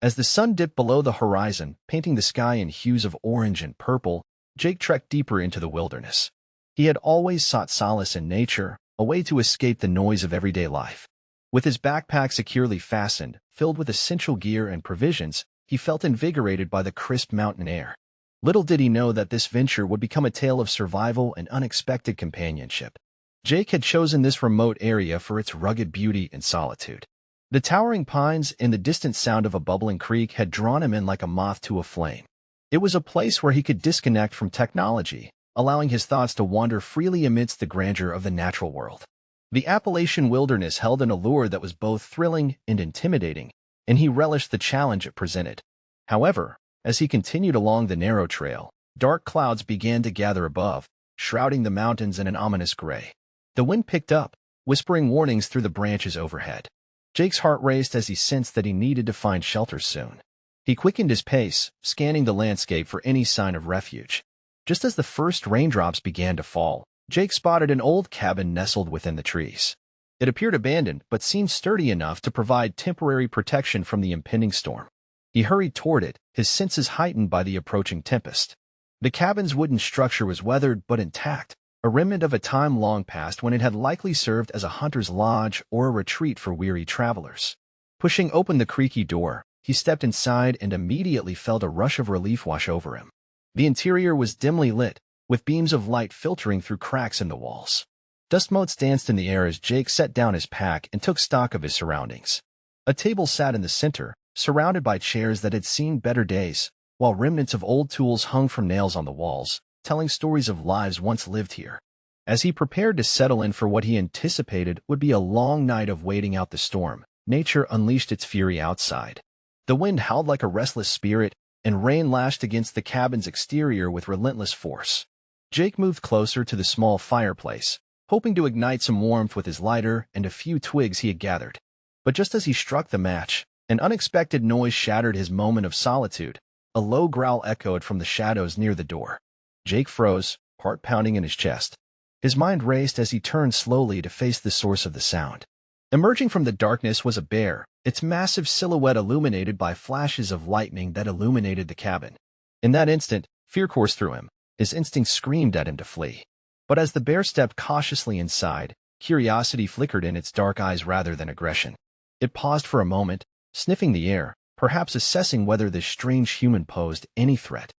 As the sun dipped below the horizon, painting the sky in hues of orange and purple, Jake trekked deeper into the wilderness. He had always sought solace in nature, a way to escape the noise of everyday life. With his backpack securely fastened, filled with essential gear and provisions, he felt invigorated by the crisp mountain air. Little did he know that this venture would become a tale of survival and unexpected companionship. Jake had chosen this remote area for its rugged beauty and solitude. The towering pines and the distant sound of a bubbling creek had drawn him in like a moth to a flame. It was a place where he could disconnect from technology, allowing his thoughts to wander freely amidst the grandeur of the natural world. The Appalachian wilderness held an allure that was both thrilling and intimidating, and he relished the challenge it presented. However, as he continued along the narrow trail, dark clouds began to gather above, shrouding the mountains in an ominous gray. The wind picked up, whispering warnings through the branches overhead. Jake's heart raced as he sensed that he needed to find shelter soon. He quickened his pace, scanning the landscape for any sign of refuge. Just as the first raindrops began to fall, Jake spotted an old cabin nestled within the trees. It appeared abandoned, but seemed sturdy enough to provide temporary protection from the impending storm. He hurried toward it, his senses heightened by the approaching tempest. The cabin's wooden structure was weathered but intact, a remnant of a time long past when it had likely served as a hunter's lodge or a retreat for weary travelers. Pushing open the creaky door, he stepped inside and immediately felt a rush of relief wash over him. The interior was dimly lit, with beams of light filtering through cracks in the walls. Dust motes danced in the air as Jake set down his pack and took stock of his surroundings. A table sat in the center, surrounded by chairs that had seen better days, while remnants of old tools hung from nails on the walls, telling stories of lives once lived here. As he prepared to settle in for what he anticipated would be a long night of waiting out the storm, nature unleashed its fury outside. The wind howled like a restless spirit, and rain lashed against the cabin's exterior with relentless force. Jake moved closer to the small fireplace, hoping to ignite some warmth with his lighter and a few twigs he had gathered. But just as he struck the match, an unexpected noise shattered his moment of solitude. A low growl echoed from the shadows near the door. Jake froze, heart pounding in his chest. His mind raced as he turned slowly to face the source of the sound. Emerging from the darkness was a bear, its massive silhouette illuminated by flashes of lightning that illuminated the cabin. In that instant, fear coursed through him. His instinct screamed at him to flee. But as the bear stepped cautiously inside, curiosity flickered in its dark eyes rather than aggression. It paused for a moment, sniffing the air, perhaps assessing whether this strange human posed any threat.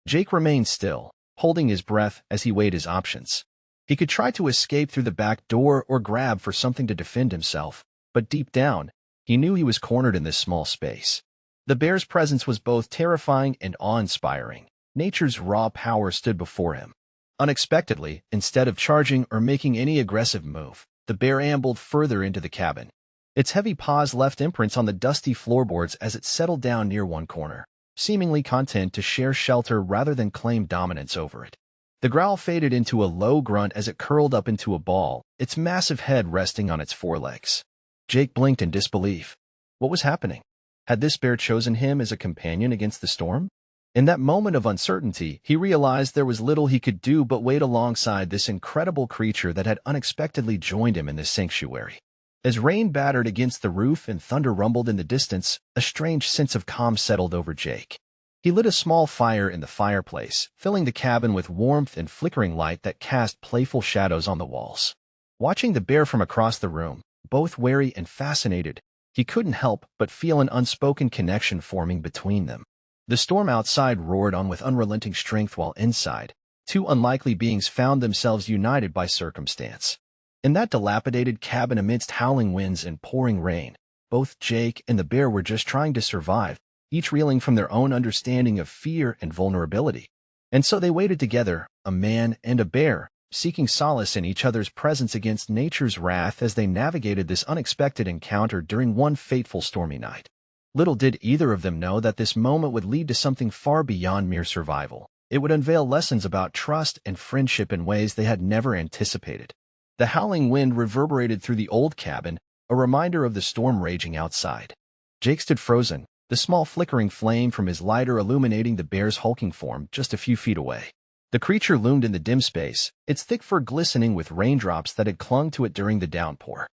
Jake remained still, holding his breath as he weighed his options. He could try to escape through the back door or grab for something to defend himself, but deep down, he knew he was cornered in this small space. The bear's presence was both terrifying and awe-inspiring. Nature's raw power stood before him. Unexpectedly, instead of charging or making any aggressive move, the bear ambled further into the cabin. Its heavy paws left imprints on the dusty floorboards as it settled down near one corner, seemingly content to share shelter rather than claim dominance over it. The growl faded into a low grunt as it curled up into a ball, its massive head resting on its forelegs. Jake blinked in disbelief. What was happening? Had this bear chosen him as a companion against the storm? In that moment of uncertainty, he realized there was little he could do but wait alongside this incredible creature that had unexpectedly joined him in this sanctuary. As rain battered against the roof and thunder rumbled in the distance, a strange sense of calm settled over Jake. He lit a small fire in the fireplace, filling the cabin with warmth and flickering light that cast playful shadows on the walls. Watching the bear from across the room, both wary and fascinated, he couldn't help but feel an unspoken connection forming between them. The storm outside roared on with unrelenting strength while inside, two unlikely beings found themselves united by circumstance. In that dilapidated cabin amidst howling winds and pouring rain, both Jake and the bear were just trying to survive, each reeling from their own understanding of fear and vulnerability. And so they waited together, a man and a bear, seeking solace in each other's presence against nature's wrath as they navigated this unexpected encounter during one fateful stormy night. Little did either of them know that this moment would lead to something far beyond mere survival. It would unveil lessons about trust and friendship in ways they had never anticipated. The howling wind reverberated through the old cabin, a reminder of the storm raging outside. Jake stood frozen, the small flickering flame from his lighter illuminating the bear's hulking form just a few feet away. The creature loomed in the dim space, its thick fur glistening with raindrops that had clung to it during the downpour.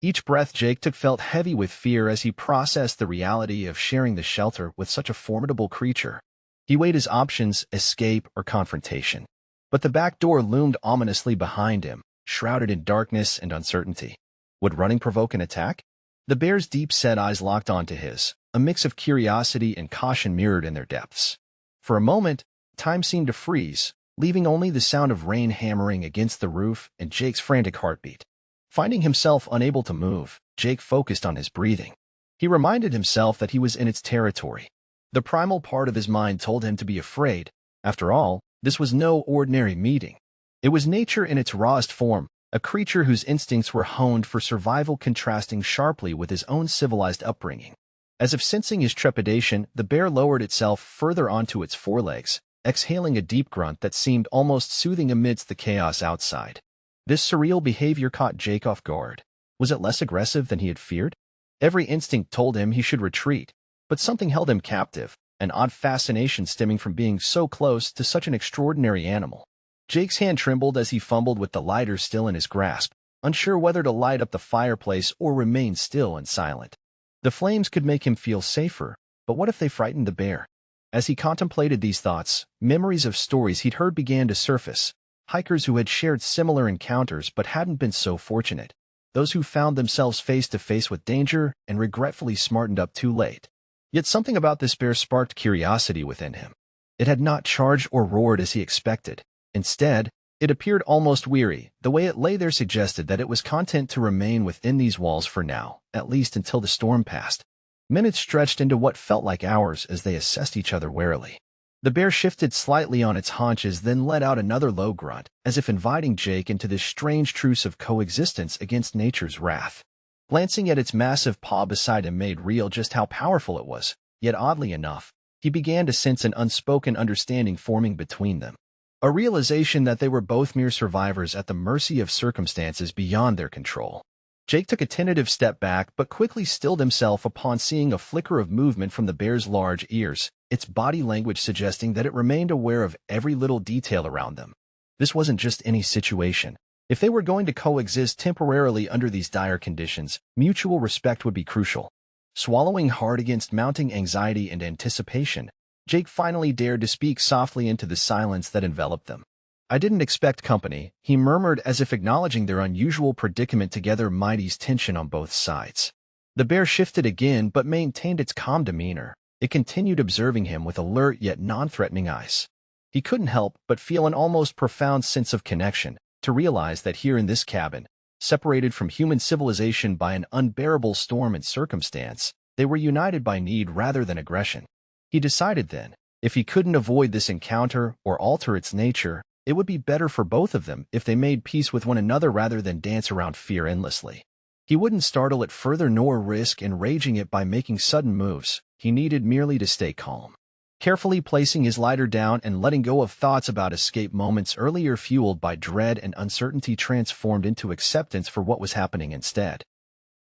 Each breath Jake took felt heavy with fear as he processed the reality of sharing the shelter with such a formidable creature. He weighed his options, escape or confrontation. But the back door loomed ominously behind him, shrouded in darkness and uncertainty. Would running provoke an attack? The bear's deep-set eyes locked onto his, a mix of curiosity and caution mirrored in their depths. For a moment, time seemed to freeze, leaving only the sound of rain hammering against the roof and Jake's frantic heartbeat. Finding himself unable to move, Jake focused on his breathing. He reminded himself that he was in its territory. The primal part of his mind told him to be afraid. After all, this was no ordinary meeting. It was nature in its rawest form, a creature whose instincts were honed for survival contrasting sharply with his own civilized upbringing. As if sensing his trepidation, the bear lowered itself further onto its forelegs, exhaling a deep grunt that seemed almost soothing amidst the chaos outside. This surreal behavior caught Jake off guard. Was it less aggressive than he had feared? Every instinct told him he should retreat, but something held him captive, an odd fascination stemming from being so close to such an extraordinary animal. Jake's hand trembled as he fumbled with the lighter still in his grasp, unsure whether to light up the fireplace or remain still and silent. The flames could make him feel safer, but what if they frightened the bear? As he contemplated these thoughts, memories of stories he'd heard began to surface. Hikers who had shared similar encounters but hadn't been so fortunate. Those who found themselves face to face with danger and regretfully smartened up too late. Yet something about this bear sparked curiosity within him. It had not charged or roared as he expected. Instead, it appeared almost weary. The way it lay there suggested that it was content to remain within these walls for now, at least until the storm passed. Minutes stretched into what felt like hours as they assessed each other warily. The bear shifted slightly on its haunches, then let out another low grunt, as if inviting Jake into this strange truce of coexistence against nature's wrath. Glancing at its massive paw beside him made real just how powerful it was, yet oddly enough, he began to sense an unspoken understanding forming between them. A realization that they were both mere survivors at the mercy of circumstances beyond their control. Jake took a tentative step back but quickly stilled himself upon seeing a flicker of movement from the bear's large ears, its body language suggesting that it remained aware of every little detail around them. This wasn't just any situation. If they were going to coexist temporarily under these dire conditions, mutual respect would be crucial. Swallowing hard against mounting anxiety and anticipation, Jake finally dared to speak softly into the silence that enveloped them. "I didn't expect company," he murmured as if acknowledging their unusual predicament together might ease tension on both sides. The bear shifted again but maintained its calm demeanor. It continued observing him with alert yet non-threatening eyes. He couldn't help but feel an almost profound sense of connection, to realize that here in this cabin, separated from human civilization by an unbearable storm and circumstance, they were united by need rather than aggression. He decided then, if he couldn't avoid this encounter or alter its nature, it would be better for both of them if they made peace with one another rather than dance around fear endlessly. He wouldn't startle it further nor risk enraging it by making sudden moves. He needed merely to stay calm. Carefully placing his lighter down and letting go of thoughts about escape moments earlier fueled by dread and uncertainty transformed into acceptance for what was happening instead.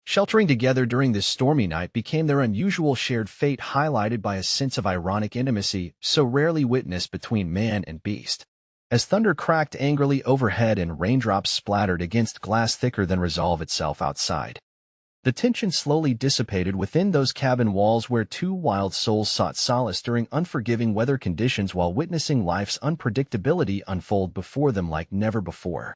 Sheltering together during this stormy night became their unusual shared fate, highlighted by a sense of ironic intimacy so rarely witnessed between man and beast. As thunder cracked angrily overhead and raindrops splattered against glass thicker than resolve itself outside, the tension slowly dissipated within those cabin walls where two wild souls sought solace during unforgiving weather conditions while witnessing life's unpredictability unfold before them like never before.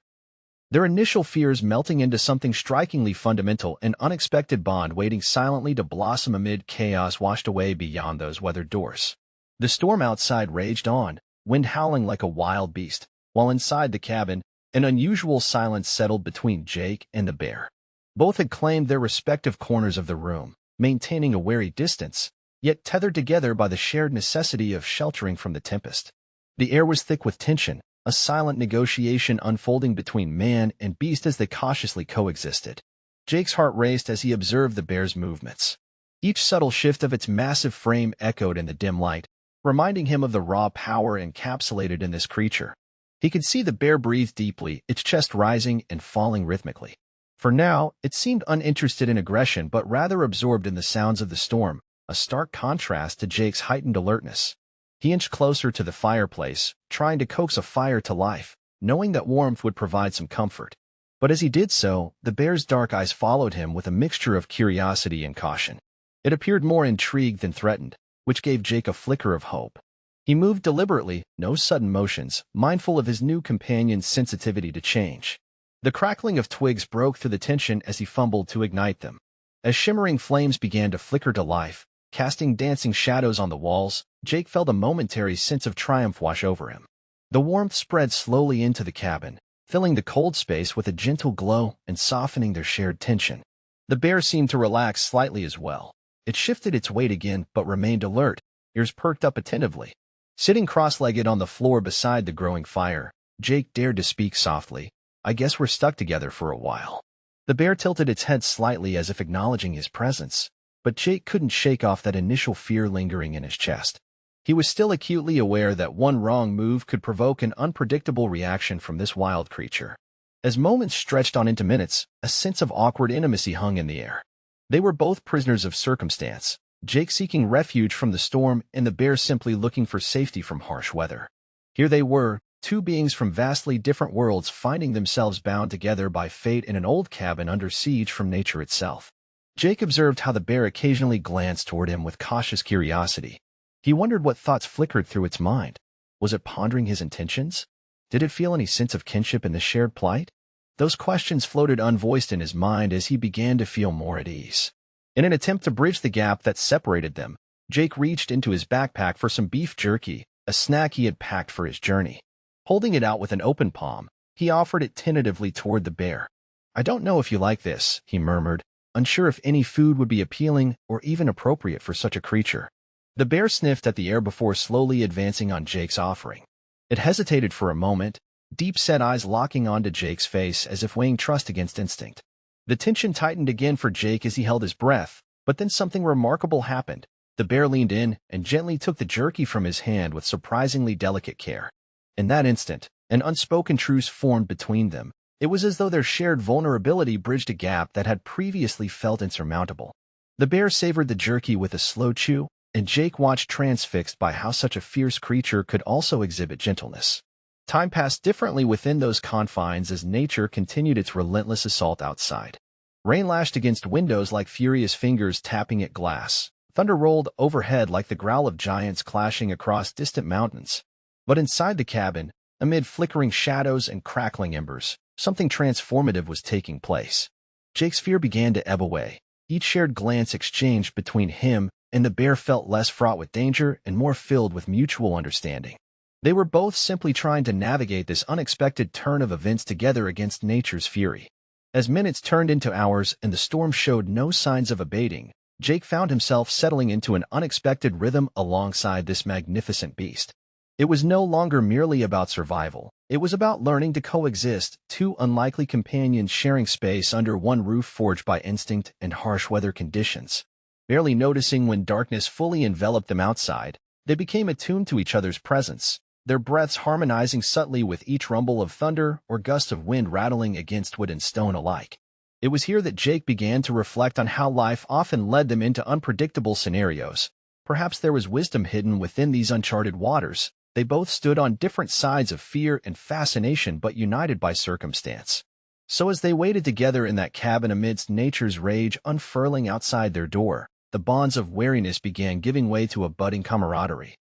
Their initial fears melting into something strikingly fundamental, an unexpected bond waiting silently to blossom amid chaos washed away beyond those weathered doors. The storm outside raged on, wind howling like a wild beast, while inside the cabin, an unusual silence settled between Jake and the bear. Both had claimed their respective corners of the room, maintaining a wary distance, yet tethered together by the shared necessity of sheltering from the tempest. The air was thick with tension, a silent negotiation unfolding between man and beast as they cautiously coexisted. Jake's heart raced as he observed the bear's movements. Each subtle shift of its massive frame echoed in the dim light, reminding him of the raw power encapsulated in this creature. He could see the bear breathe deeply, its chest rising and falling rhythmically. For now, it seemed uninterested in aggression but rather absorbed in the sounds of the storm, a stark contrast to Jake's heightened alertness. He inched closer to the fireplace, trying to coax a fire to life, knowing that warmth would provide some comfort. But as he did so, the bear's dark eyes followed him with a mixture of curiosity and caution. It appeared more intrigued than threatened, which gave Jake a flicker of hope. He moved deliberately, no sudden motions, mindful of his new companion's sensitivity to change. The crackling of twigs broke through the tension as he fumbled to ignite them. As shimmering flames began to flicker to life, casting dancing shadows on the walls, Jake felt a momentary sense of triumph wash over him. The warmth spread slowly into the cabin, filling the cold space with a gentle glow and softening their shared tension. The bear seemed to relax slightly as well. It shifted its weight again but remained alert, ears perked up attentively. Sitting cross-legged on the floor beside the growing fire, Jake dared to speak softly. "I guess we're stuck together for a while." The bear tilted its head slightly as if acknowledging his presence, but Jake couldn't shake off that initial fear lingering in his chest. He was still acutely aware that one wrong move could provoke an unpredictable reaction from this wild creature. As moments stretched on into minutes, a sense of awkward intimacy hung in the air. They were both prisoners of circumstance, Jake seeking refuge from the storm and the bear simply looking for safety from harsh weather. Here they were, two beings from vastly different worlds finding themselves bound together by fate in an old cabin under siege from nature itself. Jake observed how the bear occasionally glanced toward him with cautious curiosity. He wondered what thoughts flickered through its mind. Was it pondering his intentions? Did it feel any sense of kinship in this shared plight? Those questions floated unvoiced in his mind as he began to feel more at ease. In an attempt to bridge the gap that separated them, Jake reached into his backpack for some beef jerky, a snack he had packed for his journey. Holding it out with an open palm, he offered it tentatively toward the bear. "I don't know if you like this," he murmured, unsure if any food would be appealing or even appropriate for such a creature. The bear sniffed at the air before slowly advancing on Jake's offering. It hesitated for a moment, deep-set eyes locking onto Jake's face as if weighing trust against instinct. The tension tightened again for Jake as he held his breath, but then something remarkable happened. The bear leaned in and gently took the jerky from his hand with surprisingly delicate care. In that instant, an unspoken truce formed between them. It was as though their shared vulnerability bridged a gap that had previously felt insurmountable. The bear savored the jerky with a slow chew, and Jake watched transfixed by how such a fierce creature could also exhibit gentleness. Time passed differently within those confines as nature continued its relentless assault outside. Rain lashed against windows like furious fingers tapping at glass. Thunder rolled overhead like the growl of giants clashing across distant mountains. But inside the cabin, amid flickering shadows and crackling embers, something transformative was taking place. Jake's fear began to ebb away. Each shared glance exchanged between him and the bear felt less fraught with danger and more filled with mutual understanding. They were both simply trying to navigate this unexpected turn of events together against nature's fury. As minutes turned into hours and the storm showed no signs of abating, Jake found himself settling into an unexpected rhythm alongside this magnificent beast. It was no longer merely about survival. It was about learning to coexist, two unlikely companions sharing space under one roof forged by instinct and harsh weather conditions. Barely noticing when darkness fully enveloped them outside, they became attuned to each other's presence, their breaths harmonizing subtly with each rumble of thunder or gust of wind rattling against wood and stone alike. It was here that Jake began to reflect on how life often led them into unpredictable scenarios. Perhaps there was wisdom hidden within these uncharted waters. They both stood on different sides of fear and fascination but united by circumstance. So as they waited together in that cabin amidst nature's rage unfurling outside their door, the bonds of wariness began giving way to a budding camaraderie.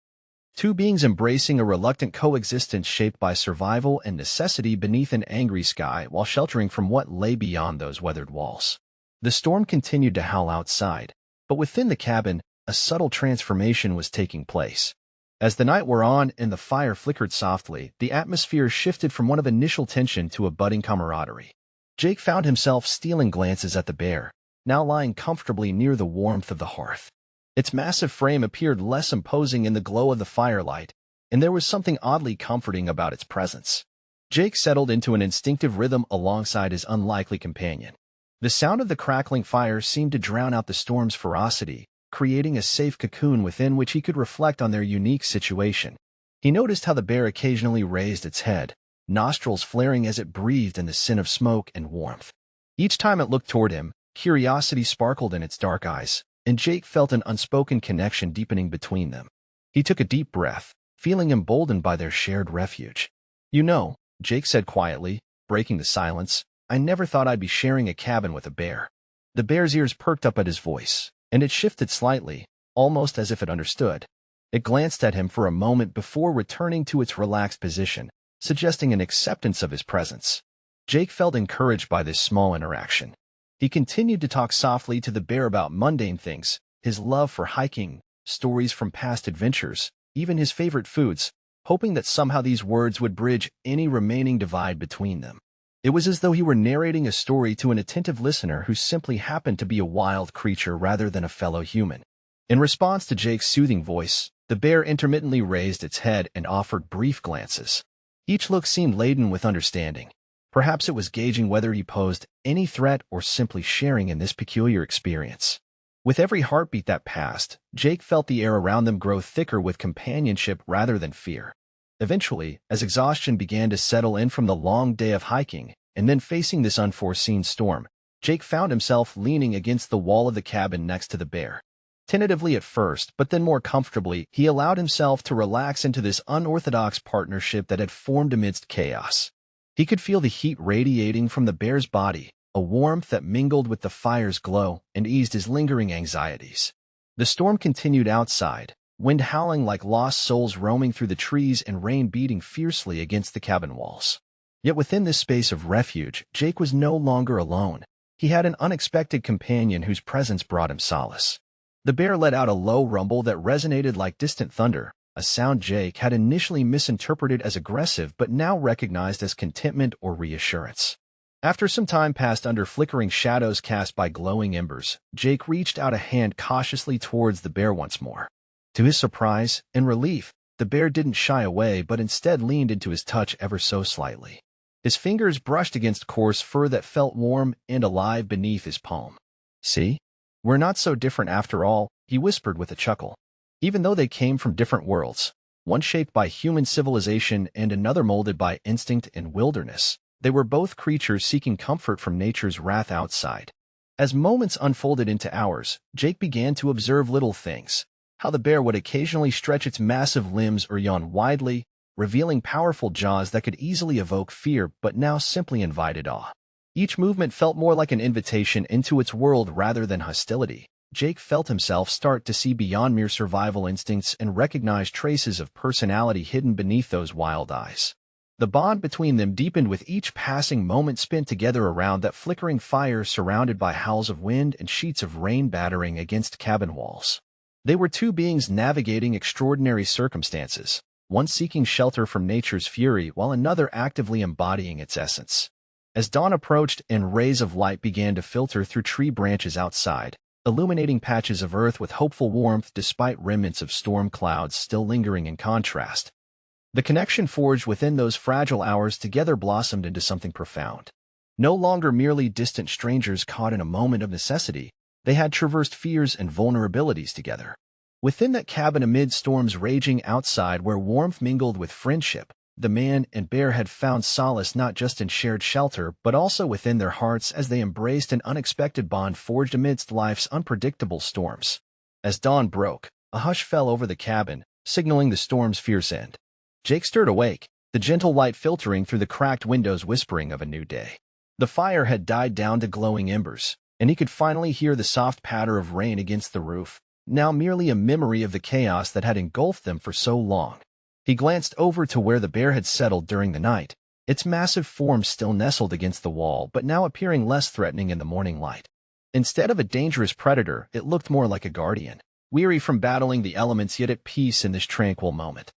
Two beings embracing a reluctant coexistence shaped by survival and necessity beneath an angry sky while sheltering from what lay beyond those weathered walls. The storm continued to howl outside, but within the cabin, a subtle transformation was taking place. As the night wore on and the fire flickered softly, the atmosphere shifted from one of initial tension to a budding camaraderie. Jake found himself stealing glances at the bear, now lying comfortably near the warmth of the hearth. Its massive frame appeared less imposing in the glow of the firelight, and there was something oddly comforting about its presence. Jake settled into an instinctive rhythm alongside his unlikely companion. The sound of the crackling fire seemed to drown out the storm's ferocity, creating a safe cocoon within which he could reflect on their unique situation. He noticed how the bear occasionally raised its head, nostrils flaring as it breathed in the scent of smoke and warmth. Each time it looked toward him, curiosity sparkled in its dark eyes, and Jake felt an unspoken connection deepening between them. He took a deep breath, feeling emboldened by their shared refuge. "You know," Jake said quietly, breaking the silence, I never thought I'd be sharing a cabin with a bear." The bear's ears perked up at his voice, and it shifted slightly, almost as if it understood. It glanced at him for a moment before returning to its relaxed position, suggesting an acceptance of his presence. Jake felt encouraged by this small interaction. He continued to talk softly to the bear about mundane things, his love for hiking, stories from past adventures, even his favorite foods, hoping that somehow these words would bridge any remaining divide between them. It was as though he were narrating a story to an attentive listener who simply happened to be a wild creature rather than a fellow human. In response to Jake's soothing voice, the bear intermittently raised its head and offered brief glances. Each look seemed laden with understanding. Perhaps it was gauging whether he posed any threat or simply sharing in this peculiar experience. With every heartbeat that passed, Jake felt the air around them grow thicker with companionship rather than fear. Eventually, as exhaustion began to settle in from the long day of hiking, and then facing this unforeseen storm, Jake found himself leaning against the wall of the cabin next to the bear. Tentatively at first, but then more comfortably, he allowed himself to relax into this unorthodox partnership that had formed amidst chaos. He could feel the heat radiating from the bear's body, a warmth that mingled with the fire's glow and eased his lingering anxieties. The storm continued outside, wind howling like lost souls roaming through the trees and rain beating fiercely against the cabin walls. Yet within this space of refuge, Jake was no longer alone. He had an unexpected companion whose presence brought him solace. The bear let out a low rumble that resonated like distant thunder, a sound Jake had initially misinterpreted as aggressive but now recognized as contentment or reassurance. After some time passed under flickering shadows cast by glowing embers, Jake reached out a hand cautiously towards the bear once more. To his surprise and relief, the bear didn't shy away but instead leaned into his touch ever so slightly. His fingers brushed against coarse fur that felt warm and alive beneath his palm. "See? We're not so different after all," he whispered with a chuckle. Even though they came from different worlds, one shaped by human civilization and another molded by instinct and wilderness, they were both creatures seeking comfort from nature's wrath outside. As moments unfolded into hours, Jake began to observe little things. How the bear would occasionally stretch its massive limbs or yawn widely, revealing powerful jaws that could easily evoke fear but now simply invited awe. Each movement felt more like an invitation into its world rather than hostility. Jake felt himself start to see beyond mere survival instincts and recognize traces of personality hidden beneath those wild eyes. The bond between them deepened with each passing moment spent together around that flickering fire surrounded by howls of wind and sheets of rain battering against cabin walls. They were two beings navigating extraordinary circumstances, one seeking shelter from nature's fury while another actively embodying its essence. As dawn approached and rays of light began to filter through tree branches outside, illuminating patches of earth with hopeful warmth despite remnants of storm clouds still lingering in contrast, the connection forged within those fragile hours together blossomed into something profound. No longer merely distant strangers caught in a moment of necessity, they had traversed fears and vulnerabilities together. Within that cabin amid storms raging outside where warmth mingled with friendship, the man and bear had found solace not just in shared shelter but also within their hearts as they embraced an unexpected bond forged amidst life's unpredictable storms. As dawn broke, a hush fell over the cabin, signaling the storm's fierce end. Jake stirred awake, the gentle light filtering through the cracked windows whispering of a new day. The fire had died down to glowing embers, and he could finally hear the soft patter of rain against the roof, now merely a memory of the chaos that had engulfed them for so long. He glanced over to where the bear had settled during the night, its massive form still nestled against the wall but now appearing less threatening in the morning light. Instead of a dangerous predator, it looked more like a guardian, weary from battling the elements yet at peace in this tranquil moment.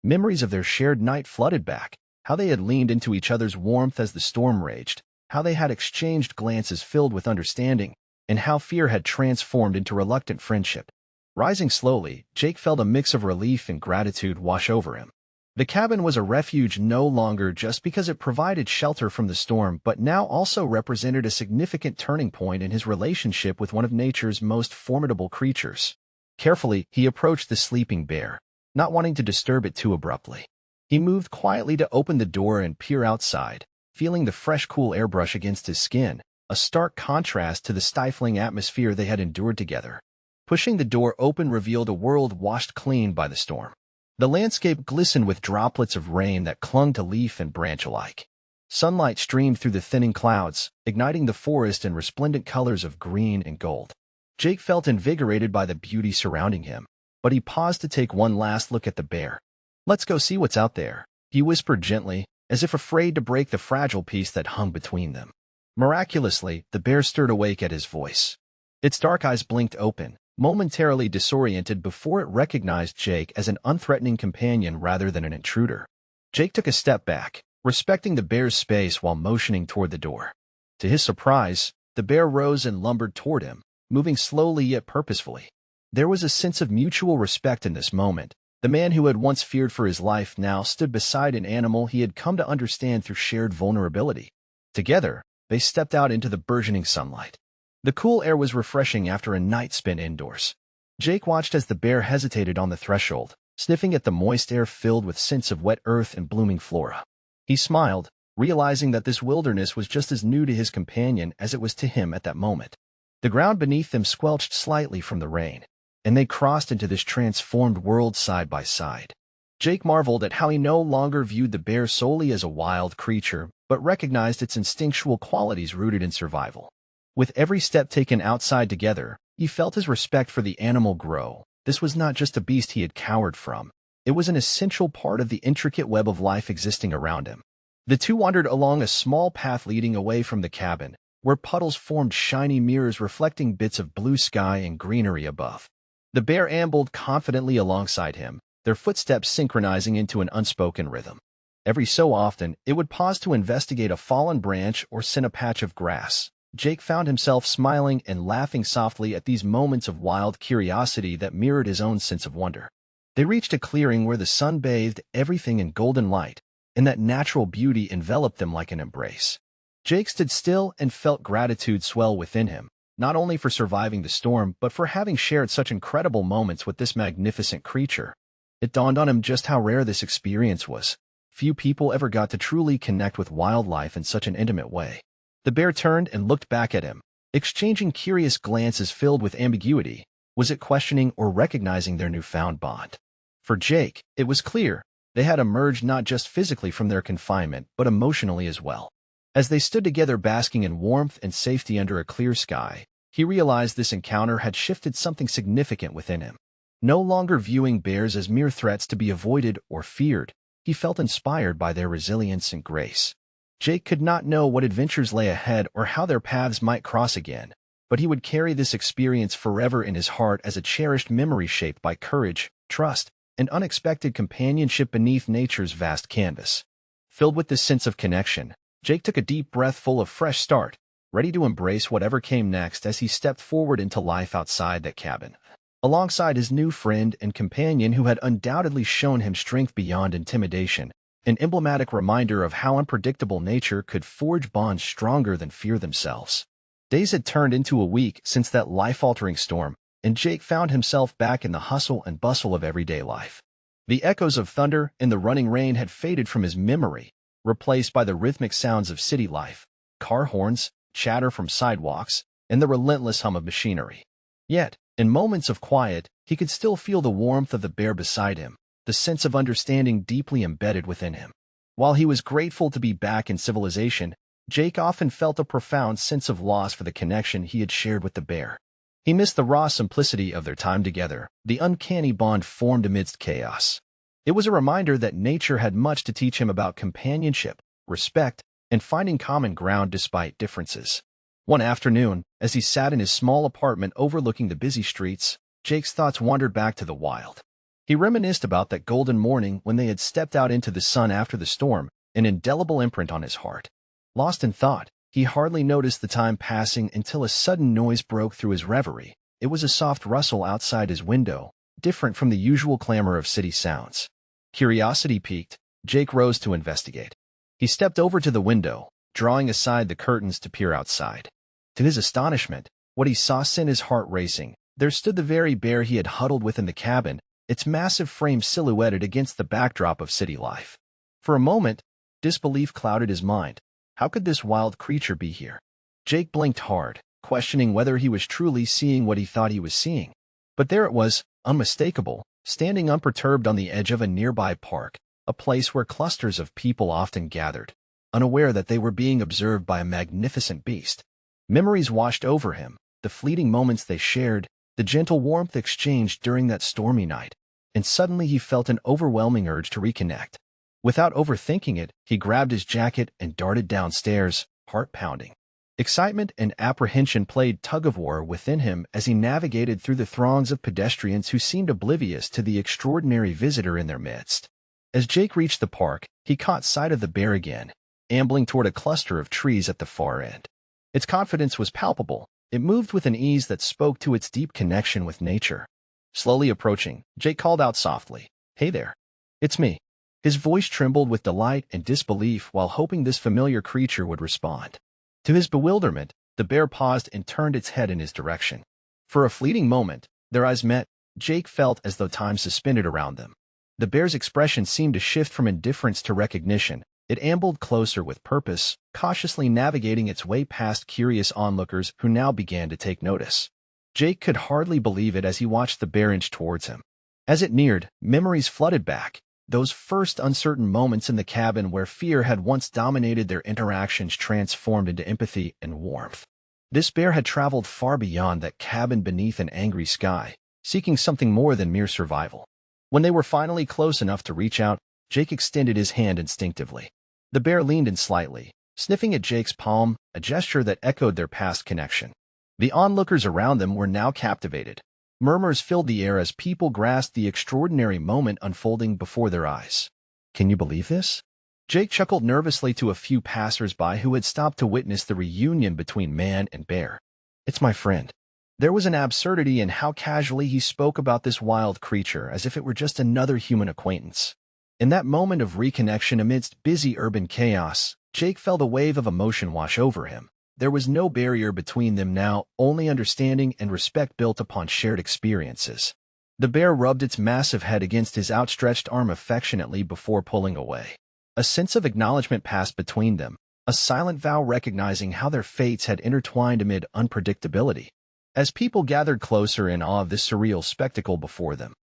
Memories of their shared night flooded back, how they had leaned into each other's warmth as the storm raged, how they had exchanged glances filled with understanding, and how fear had transformed into reluctant friendship. Rising slowly, Jake felt a mix of relief and gratitude wash over him. The cabin was a refuge no longer just because it provided shelter from the storm but now also represented a significant turning point in his relationship with one of nature's most formidable creatures. Carefully, he approached the sleeping bear, not wanting to disturb it too abruptly. He moved quietly to open the door and peer outside, feeling the fresh cool air brush against his skin, a stark contrast to the stifling atmosphere they had endured together. Pushing the door open revealed a world washed clean by the storm. The landscape glistened with droplets of rain that clung to leaf and branch alike. Sunlight streamed through the thinning clouds, igniting the forest in resplendent colors of green and gold. Jake felt invigorated by the beauty surrounding him, but he paused to take one last look at the bear. "Let's go see what's out there," he whispered gently, as if afraid to break the fragile peace that hung between them. Miraculously, the bear stirred awake at his voice. Its dark eyes blinked open, momentarily disoriented before it recognized Jake as an unthreatening companion rather than an intruder. Jake took a step back, respecting the bear's space while motioning toward the door. To his surprise, the bear rose and lumbered toward him, moving slowly yet purposefully. There was a sense of mutual respect in this moment. The man who had once feared for his life now stood beside an animal he had come to understand through shared vulnerability. Together, they stepped out into the burgeoning sunlight. The cool air was refreshing after a night spent indoors. Jake watched as the bear hesitated on the threshold, sniffing at the moist air filled with scents of wet earth and blooming flora. He smiled, realizing that this wilderness was just as new to his companion as it was to him at that moment. The ground beneath them squelched slightly from the rain, and they crossed into this transformed world side by side. Jake marveled at how he no longer viewed the bear solely as a wild creature, but recognized its instinctual qualities rooted in survival. With every step taken outside together, he felt his respect for the animal grow. This was not just a beast he had cowered from. It was an essential part of the intricate web of life existing around him. The two wandered along a small path leading away from the cabin, where puddles formed shiny mirrors reflecting bits of blue sky and greenery above. The bear ambled confidently alongside him, their footsteps synchronizing into an unspoken rhythm. Every so often, it would pause to investigate a fallen branch or scent a patch of grass. Jake found himself smiling and laughing softly at these moments of wild curiosity that mirrored his own sense of wonder. They reached a clearing where the sun bathed everything in golden light, and that natural beauty enveloped them like an embrace. Jake stood still and felt gratitude swell within him, not only for surviving the storm, but for having shared such incredible moments with this magnificent creature. It dawned on him just how rare this experience was. Few people ever got to truly connect with wildlife in such an intimate way. The bear turned and looked back at him, exchanging curious glances filled with ambiguity. Was it questioning or recognizing their newfound bond? For Jake, it was clear. They had emerged not just physically from their confinement, but emotionally as well. As they stood together basking in warmth and safety under a clear sky, he realized this encounter had shifted something significant within him. No longer viewing bears as mere threats to be avoided or feared, he felt inspired by their resilience and grace. Jake could not know what adventures lay ahead or how their paths might cross again, but he would carry this experience forever in his heart as a cherished memory shaped by courage, trust, and unexpected companionship beneath nature's vast canvas. Filled with this sense of connection, Jake took a deep breath full of fresh start, ready to embrace whatever came next as he stepped forward into life outside that cabin. Alongside his new friend and companion who had undoubtedly shown him strength beyond intimidation, an emblematic reminder of how unpredictable nature could forge bonds stronger than fear themselves. Days had turned into a week since that life-altering storm, and Jake found himself back in the hustle and bustle of everyday life. The echoes of thunder and the running rain had faded from his memory, replaced by the rhythmic sounds of city life, car horns, chatter from sidewalks, and the relentless hum of machinery. Yet, in moments of quiet, he could still feel the warmth of the bear beside him, the sense of understanding deeply embedded within him. While he was grateful to be back in civilization, Jake often felt a profound sense of loss for the connection he had shared with the bear. He missed the raw simplicity of their time together, the uncanny bond formed amidst chaos. It was a reminder that nature had much to teach him about companionship, respect, and finding common ground despite differences. One afternoon, as he sat in his small apartment overlooking the busy streets, Jake's thoughts wandered back to the wild. He reminisced about that golden morning when they had stepped out into the sun after the storm, an indelible imprint on his heart. Lost in thought, he hardly noticed the time passing until a sudden noise broke through his reverie. It was a soft rustle outside his window, different from the usual clamor of city sounds. Curiosity piqued, Jake rose to investigate. He stepped over to the window, drawing aside the curtains to peer outside. To his astonishment, what he saw sent his heart racing. There stood the very bear he had huddled with in the cabin, its massive frame silhouetted against the backdrop of city life. For a moment, disbelief clouded his mind. How could this wild creature be here? Jake blinked hard, questioning whether he was truly seeing what he thought he was seeing. But there it was, unmistakable, standing unperturbed on the edge of a nearby park, a place where clusters of people often gathered. unaware that they were being observed by a magnificent beast. Memories washed over him, the fleeting moments they shared, the gentle warmth exchanged during that stormy night, and suddenly he felt an overwhelming urge to reconnect. Without overthinking it, he grabbed his jacket and darted downstairs, heart pounding. Excitement and apprehension played tug-of-war within him as he navigated through the throngs of pedestrians who seemed oblivious to the extraordinary visitor in their midst. As Jake reached the park, he caught sight of the bear again, ambling toward a cluster of trees at the far end. Its confidence was palpable. It moved with an ease that spoke to its deep connection with nature. Slowly approaching, Jake called out softly, "Hey there. It's me." His voice trembled with delight and disbelief while hoping this familiar creature would respond. To his bewilderment, the bear paused and turned its head in his direction. For a fleeting moment, their eyes met. Jake felt as though time suspended around them. The bear's expression seemed to shift from indifference to recognition. It ambled closer with purpose, cautiously navigating its way past curious onlookers who now began to take notice. Jake could hardly believe it as he watched the bear inch towards him. As it neared, memories flooded back. Those first uncertain moments in the cabin where fear had once dominated their interactions transformed into empathy and warmth. This bear had traveled far beyond that cabin beneath an angry sky, seeking something more than mere survival. When they were finally close enough to reach out, Jake extended his hand instinctively. The bear leaned in slightly, sniffing at Jake's palm, a gesture that echoed their past connection. The onlookers around them were now captivated. Murmurs filled the air as people grasped the extraordinary moment unfolding before their eyes. "Can you believe this?" Jake chuckled nervously to a few passers-by who had stopped to witness the reunion between man and bear. "It's my friend." There was an absurdity in how casually he spoke about this wild creature, as if it were just another human acquaintance. In that moment of reconnection amidst busy urban chaos, Jake felt a wave of emotion wash over him. There was no barrier between them now, only understanding and respect built upon shared experiences. The bear rubbed its massive head against his outstretched arm affectionately before pulling away. A sense of acknowledgement passed between them, a silent vow recognizing how their fates had intertwined amid unpredictability. As people gathered closer in awe of this surreal spectacle before them,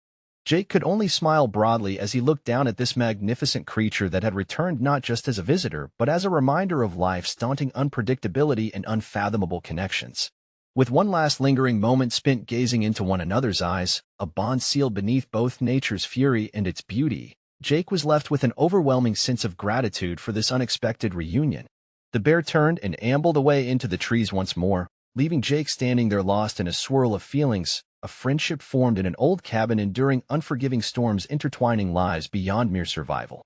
Jake could only smile broadly as he looked down at this magnificent creature that had returned not just as a visitor, but as a reminder of life's daunting unpredictability and unfathomable connections. With one last lingering moment spent gazing into one another's eyes, a bond sealed beneath both nature's fury and its beauty, Jake was left with an overwhelming sense of gratitude for this unexpected reunion. The bear turned and ambled away into the trees once more, leaving Jake standing there lost in a swirl of feelings. A friendship formed in an old cabin enduring unforgiving storms intertwining lives beyond mere survival.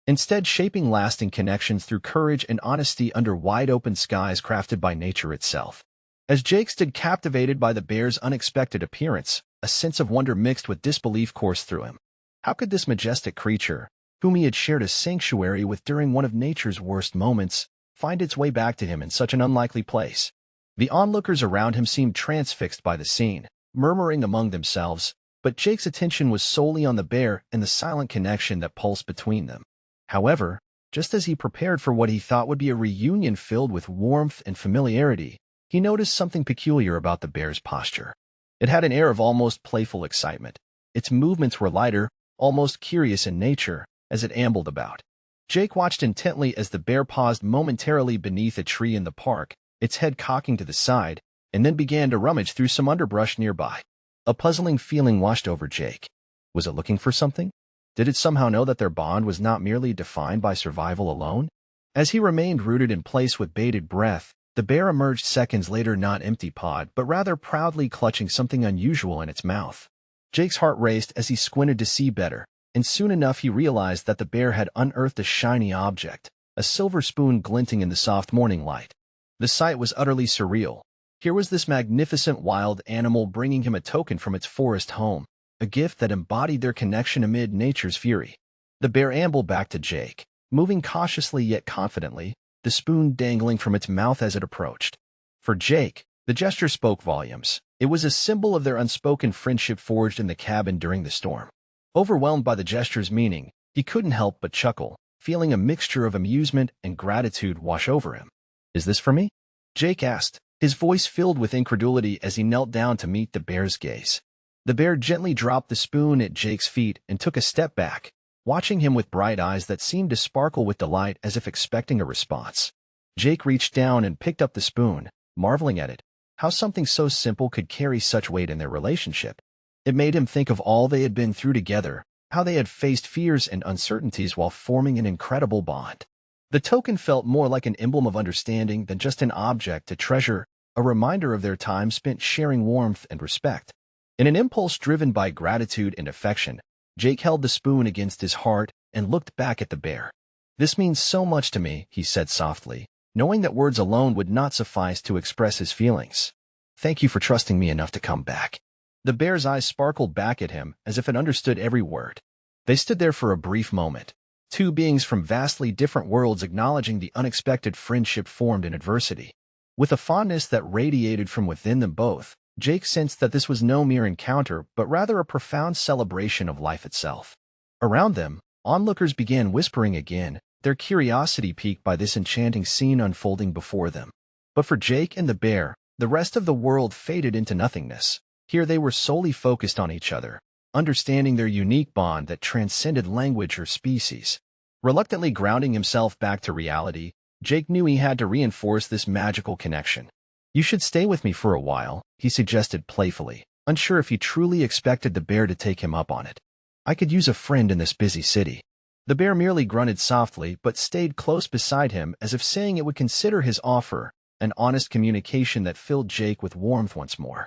Instead, shaping lasting connections through courage and honesty under wide-open skies crafted by nature itself. As Jake stood captivated by the bear's unexpected appearance, a sense of wonder mixed with disbelief coursed through him. How could this majestic creature, whom he had shared a sanctuary with during one of nature's worst moments, find its way back to him in such an unlikely place? The onlookers around him seemed transfixed by the scene, murmuring among themselves, but Jake's attention was solely on the bear and the silent connection that pulsed between them. However, just as he prepared for what he thought would be a reunion filled with warmth and familiarity, he noticed something peculiar about the bear's posture. It had an air of almost playful excitement. Its movements were lighter, almost curious in nature, as it ambled about. Jake watched intently as the bear paused momentarily beneath a tree in the park, its head cocking to the side, and then began to rummage through some underbrush nearby. A puzzling feeling washed over Jake. Was it looking for something? Did it somehow know that their bond was not merely defined by survival alone? As he remained rooted in place with bated breath, the bear emerged seconds later, not empty-pawed, but rather proudly clutching something unusual in its mouth. Jake's heart raced as he squinted to see better, and soon enough he realized that the bear had unearthed a shiny object, a silver spoon glinting in the soft morning light. The sight was utterly surreal. Here was this magnificent wild animal bringing him a token from its forest home, a gift that embodied their connection amid nature's fury. The bear ambled back to Jake, moving cautiously yet confidently, the spoon dangling from its mouth as it approached. For Jake, the gesture spoke volumes. It was a symbol of their unspoken friendship forged in the cabin during the storm. Overwhelmed by the gesture's meaning, he couldn't help but chuckle, feeling a mixture of amusement and gratitude wash over him. "Is this for me?" Jake asked, his voice filled with incredulity as he knelt down to meet the bear's gaze. The bear gently dropped the spoon at Jake's feet and took a step back, watching him with bright eyes that seemed to sparkle with delight as if expecting a response. Jake reached down and picked up the spoon, marveling at it, how something so simple could carry such weight in their relationship. It made him think of all they had been through together, how they had faced fears and uncertainties while forming an incredible bond. The token felt more like an emblem of understanding than just an object to treasure, a reminder of their time spent sharing warmth and respect. In an impulse driven by gratitude and affection, Jake held the spoon against his heart and looked back at the bear. "This means so much to me," he said softly, knowing that words alone would not suffice to express his feelings. "Thank you for trusting me enough to come back." The bear's eyes sparkled back at him as if it understood every word. They stood there for a brief moment, two beings from vastly different worlds acknowledging the unexpected friendship formed in adversity. With a fondness that radiated from within them both, Jake sensed that this was no mere encounter, but rather a profound celebration of life itself. Around them, onlookers began whispering again, their curiosity piqued by this enchanting scene unfolding before them. But for Jake and the bear, the rest of the world faded into nothingness. Here they were solely focused on each other, understanding their unique bond that transcended language or species. Reluctantly grounding himself back to reality, Jake knew he had to reinforce this magical connection. "You should stay with me for a while," he suggested playfully, unsure if he truly expected the bear to take him up on it. "I could use a friend in this busy city." The bear merely grunted softly but stayed close beside him as if saying it would consider his offer, an honest communication that filled Jake with warmth once more.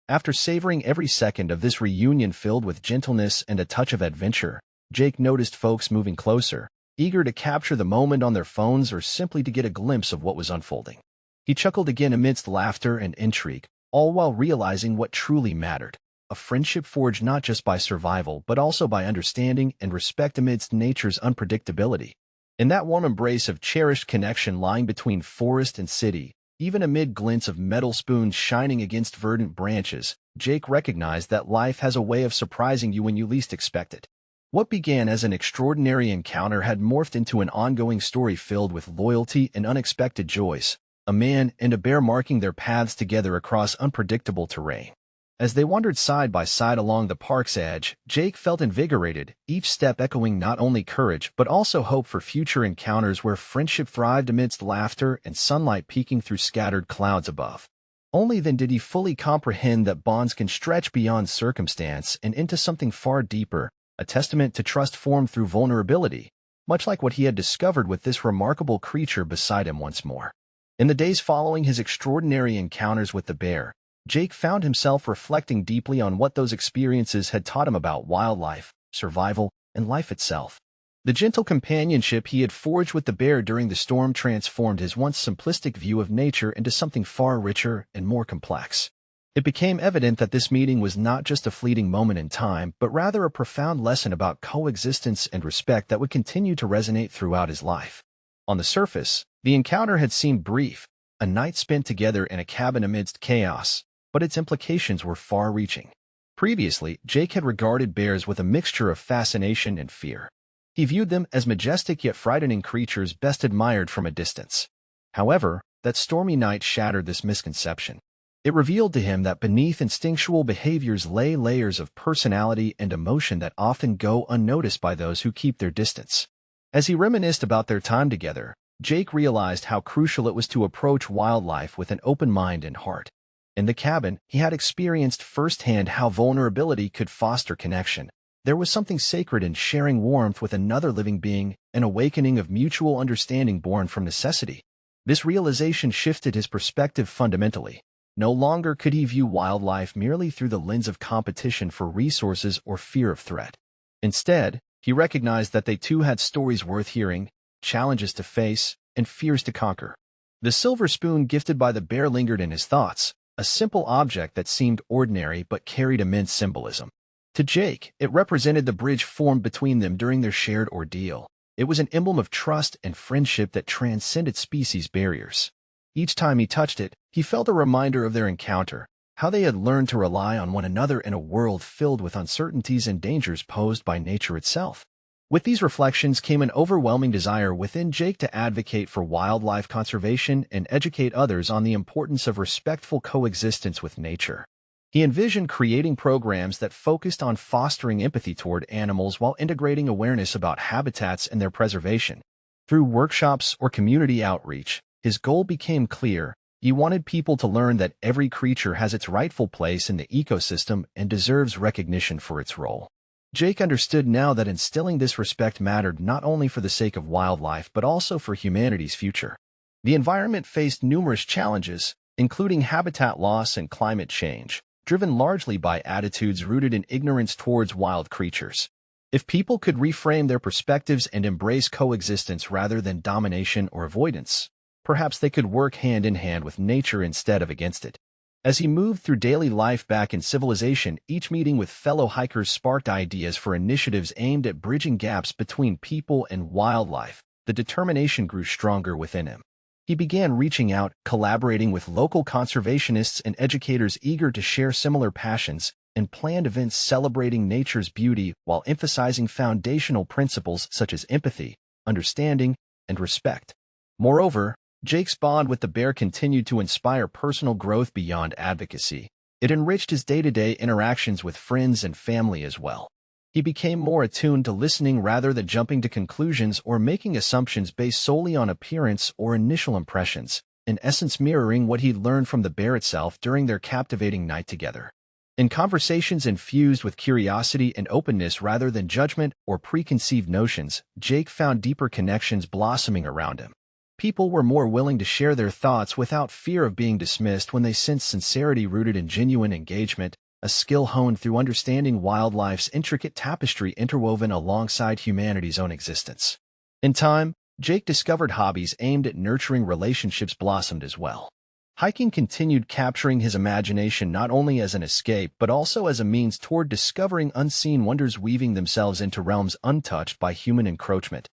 After savoring every second of this reunion filled with gentleness and a touch of adventure, Jake noticed folks moving closer, eager to capture the moment on their phones or simply to get a glimpse of what was unfolding. He chuckled again amidst laughter and intrigue, all while realizing what truly mattered, a friendship forged not just by survival but also by understanding and respect amidst nature's unpredictability. In that warm embrace of cherished connection lying between forest and city, even amid glints of metal spoons shining against verdant branches, Jake recognized that life has a way of surprising you when you least expect it. What began as an extraordinary encounter had morphed into an ongoing story filled with loyalty and unexpected joys, a man and a bear marking their paths together across unpredictable terrain. As they wandered side by side along the park's edge, Jake felt invigorated, each step echoing not only courage but also hope for future encounters where friendship thrived amidst laughter and sunlight peeking through scattered clouds above. Only then did he fully comprehend that bonds can stretch beyond circumstance and into something far deeper, a testament to trust formed through vulnerability, much like what he had discovered with this remarkable creature beside him once more. In the days following his extraordinary encounters with the bear, Jake found himself reflecting deeply on what those experiences had taught him about wildlife, survival, and life itself. The gentle companionship he had forged with the bear during the storm transformed his once simplistic view of nature into something far richer and more complex. It became evident that this meeting was not just a fleeting moment in time, but rather a profound lesson about coexistence and respect that would continue to resonate throughout his life. On the surface, the encounter had seemed brief, a night spent together in a cabin amidst chaos, but its implications were far-reaching. Previously, Jake had regarded bears with a mixture of fascination and fear. He viewed them as majestic yet frightening creatures best admired from a distance. However, that stormy night shattered this misconception. It revealed to him that beneath instinctual behaviors lay layers of personality and emotion that often go unnoticed by those who keep their distance. As he reminisced about their time together, Jake realized how crucial it was to approach wildlife with an open mind and heart. In the cabin, he had experienced firsthand how vulnerability could foster connection. There was something sacred in sharing warmth with another living being, an awakening of mutual understanding born from necessity. This realization shifted his perspective fundamentally. No longer could he view wildlife merely through the lens of competition for resources or fear of threat. Instead, he recognized that they too had stories worth hearing, challenges to face, and fears to conquer. The silver spoon gifted by the bear lingered in his thoughts, a simple object that seemed ordinary but carried immense symbolism. To Jake, it represented the bridge formed between them during their shared ordeal. It was an emblem of trust and friendship that transcended species barriers. Each time he touched it, he felt a reminder of their encounter, how they had learned to rely on one another in a world filled with uncertainties and dangers posed by nature itself. With these reflections came an overwhelming desire within Jake to advocate for wildlife conservation and educate others on the importance of respectful coexistence with nature. He envisioned creating programs that focused on fostering empathy toward animals while integrating awareness about habitats and their preservation. Through workshops or community outreach, his goal became clear. He wanted people to learn that every creature has its rightful place in the ecosystem and deserves recognition for its role. Jake understood now that instilling this respect mattered not only for the sake of wildlife but also for humanity's future. The environment faced numerous challenges, including habitat loss and climate change, driven largely by attitudes rooted in ignorance towards wild creatures. If people could reframe their perspectives and embrace coexistence rather than domination or avoidance, perhaps they could work hand in hand with nature instead of against it. As he moved through daily life back in civilization, each meeting with fellow hikers sparked ideas for initiatives aimed at bridging gaps between people and wildlife. The determination grew stronger within him. He began reaching out, collaborating with local conservationists and educators eager to share similar passions, and planned events celebrating nature's beauty while emphasizing foundational principles such as empathy, understanding, and respect. Moreover, Jake's bond with the bear continued to inspire personal growth beyond advocacy. It enriched his day-to-day interactions with friends and family as well. He became more attuned to listening rather than jumping to conclusions or making assumptions based solely on appearance or initial impressions, in essence mirroring what he'd learned from the bear itself during their captivating night together. In conversations infused with curiosity and openness rather than judgment or preconceived notions, Jake found deeper connections blossoming around him. People were more willing to share their thoughts without fear of being dismissed when they sensed sincerity rooted in genuine engagement, a skill honed through understanding wildlife's intricate tapestry interwoven alongside humanity's own existence. In time, Jake discovered hobbies aimed at nurturing relationships blossomed as well. Hiking continued capturing his imagination not only as an escape but also as a means toward discovering unseen wonders weaving themselves into realms untouched by human encroachment.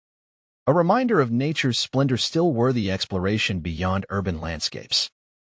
A reminder of nature's splendor still worthy exploration beyond urban landscapes.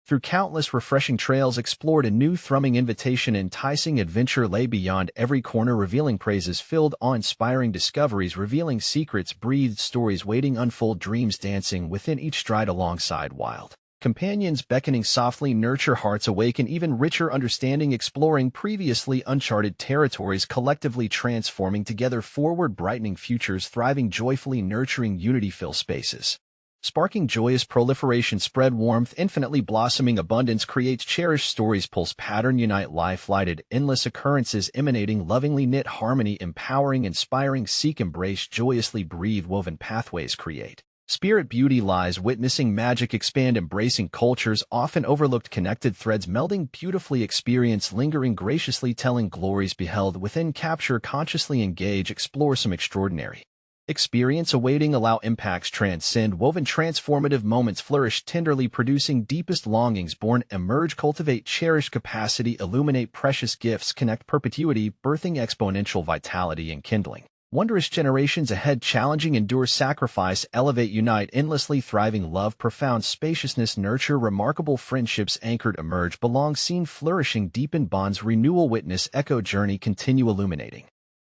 Through countless refreshing trails explored, a new thrumming invitation, enticing adventure lay beyond every corner, revealing praises filled, awe-inspiring discoveries, revealing secrets, breathed stories waiting, unfold dreams dancing within each stride alongside wild companions beckoning softly, nurture hearts awaken even richer understanding, exploring previously uncharted territories, collectively transforming together forward, brightening futures, thriving joyfully, nurturing unity, fill spaces. Sparking joyous proliferation, spread warmth, infinitely blossoming abundance, creates cherished stories, pulse pattern, unite life, lighted, endless occurrences, emanating lovingly knit harmony, empowering, inspiring, seek, embrace, joyously breathe, woven pathways create. Spirit beauty lies, witnessing magic expand, embracing cultures, often overlooked, connected threads melding beautifully, experience lingering, graciously telling glories beheld within, capture, consciously engage, explore some extraordinary experience awaiting, allow impacts transcend, woven transformative moments flourish, tenderly producing deepest longings born, emerge, cultivate, cherish capacity, illuminate precious gifts, connect perpetuity, birthing exponential vitality and kindling. Wondrous generations ahead, challenging, endure, sacrifice, elevate, unite, endlessly thriving, love, profound spaciousness, nurture, remarkable friendships anchored, emerge, belong, seen, flourishing, deepen bonds, renewal, witness, echo, journey, continue, illuminating.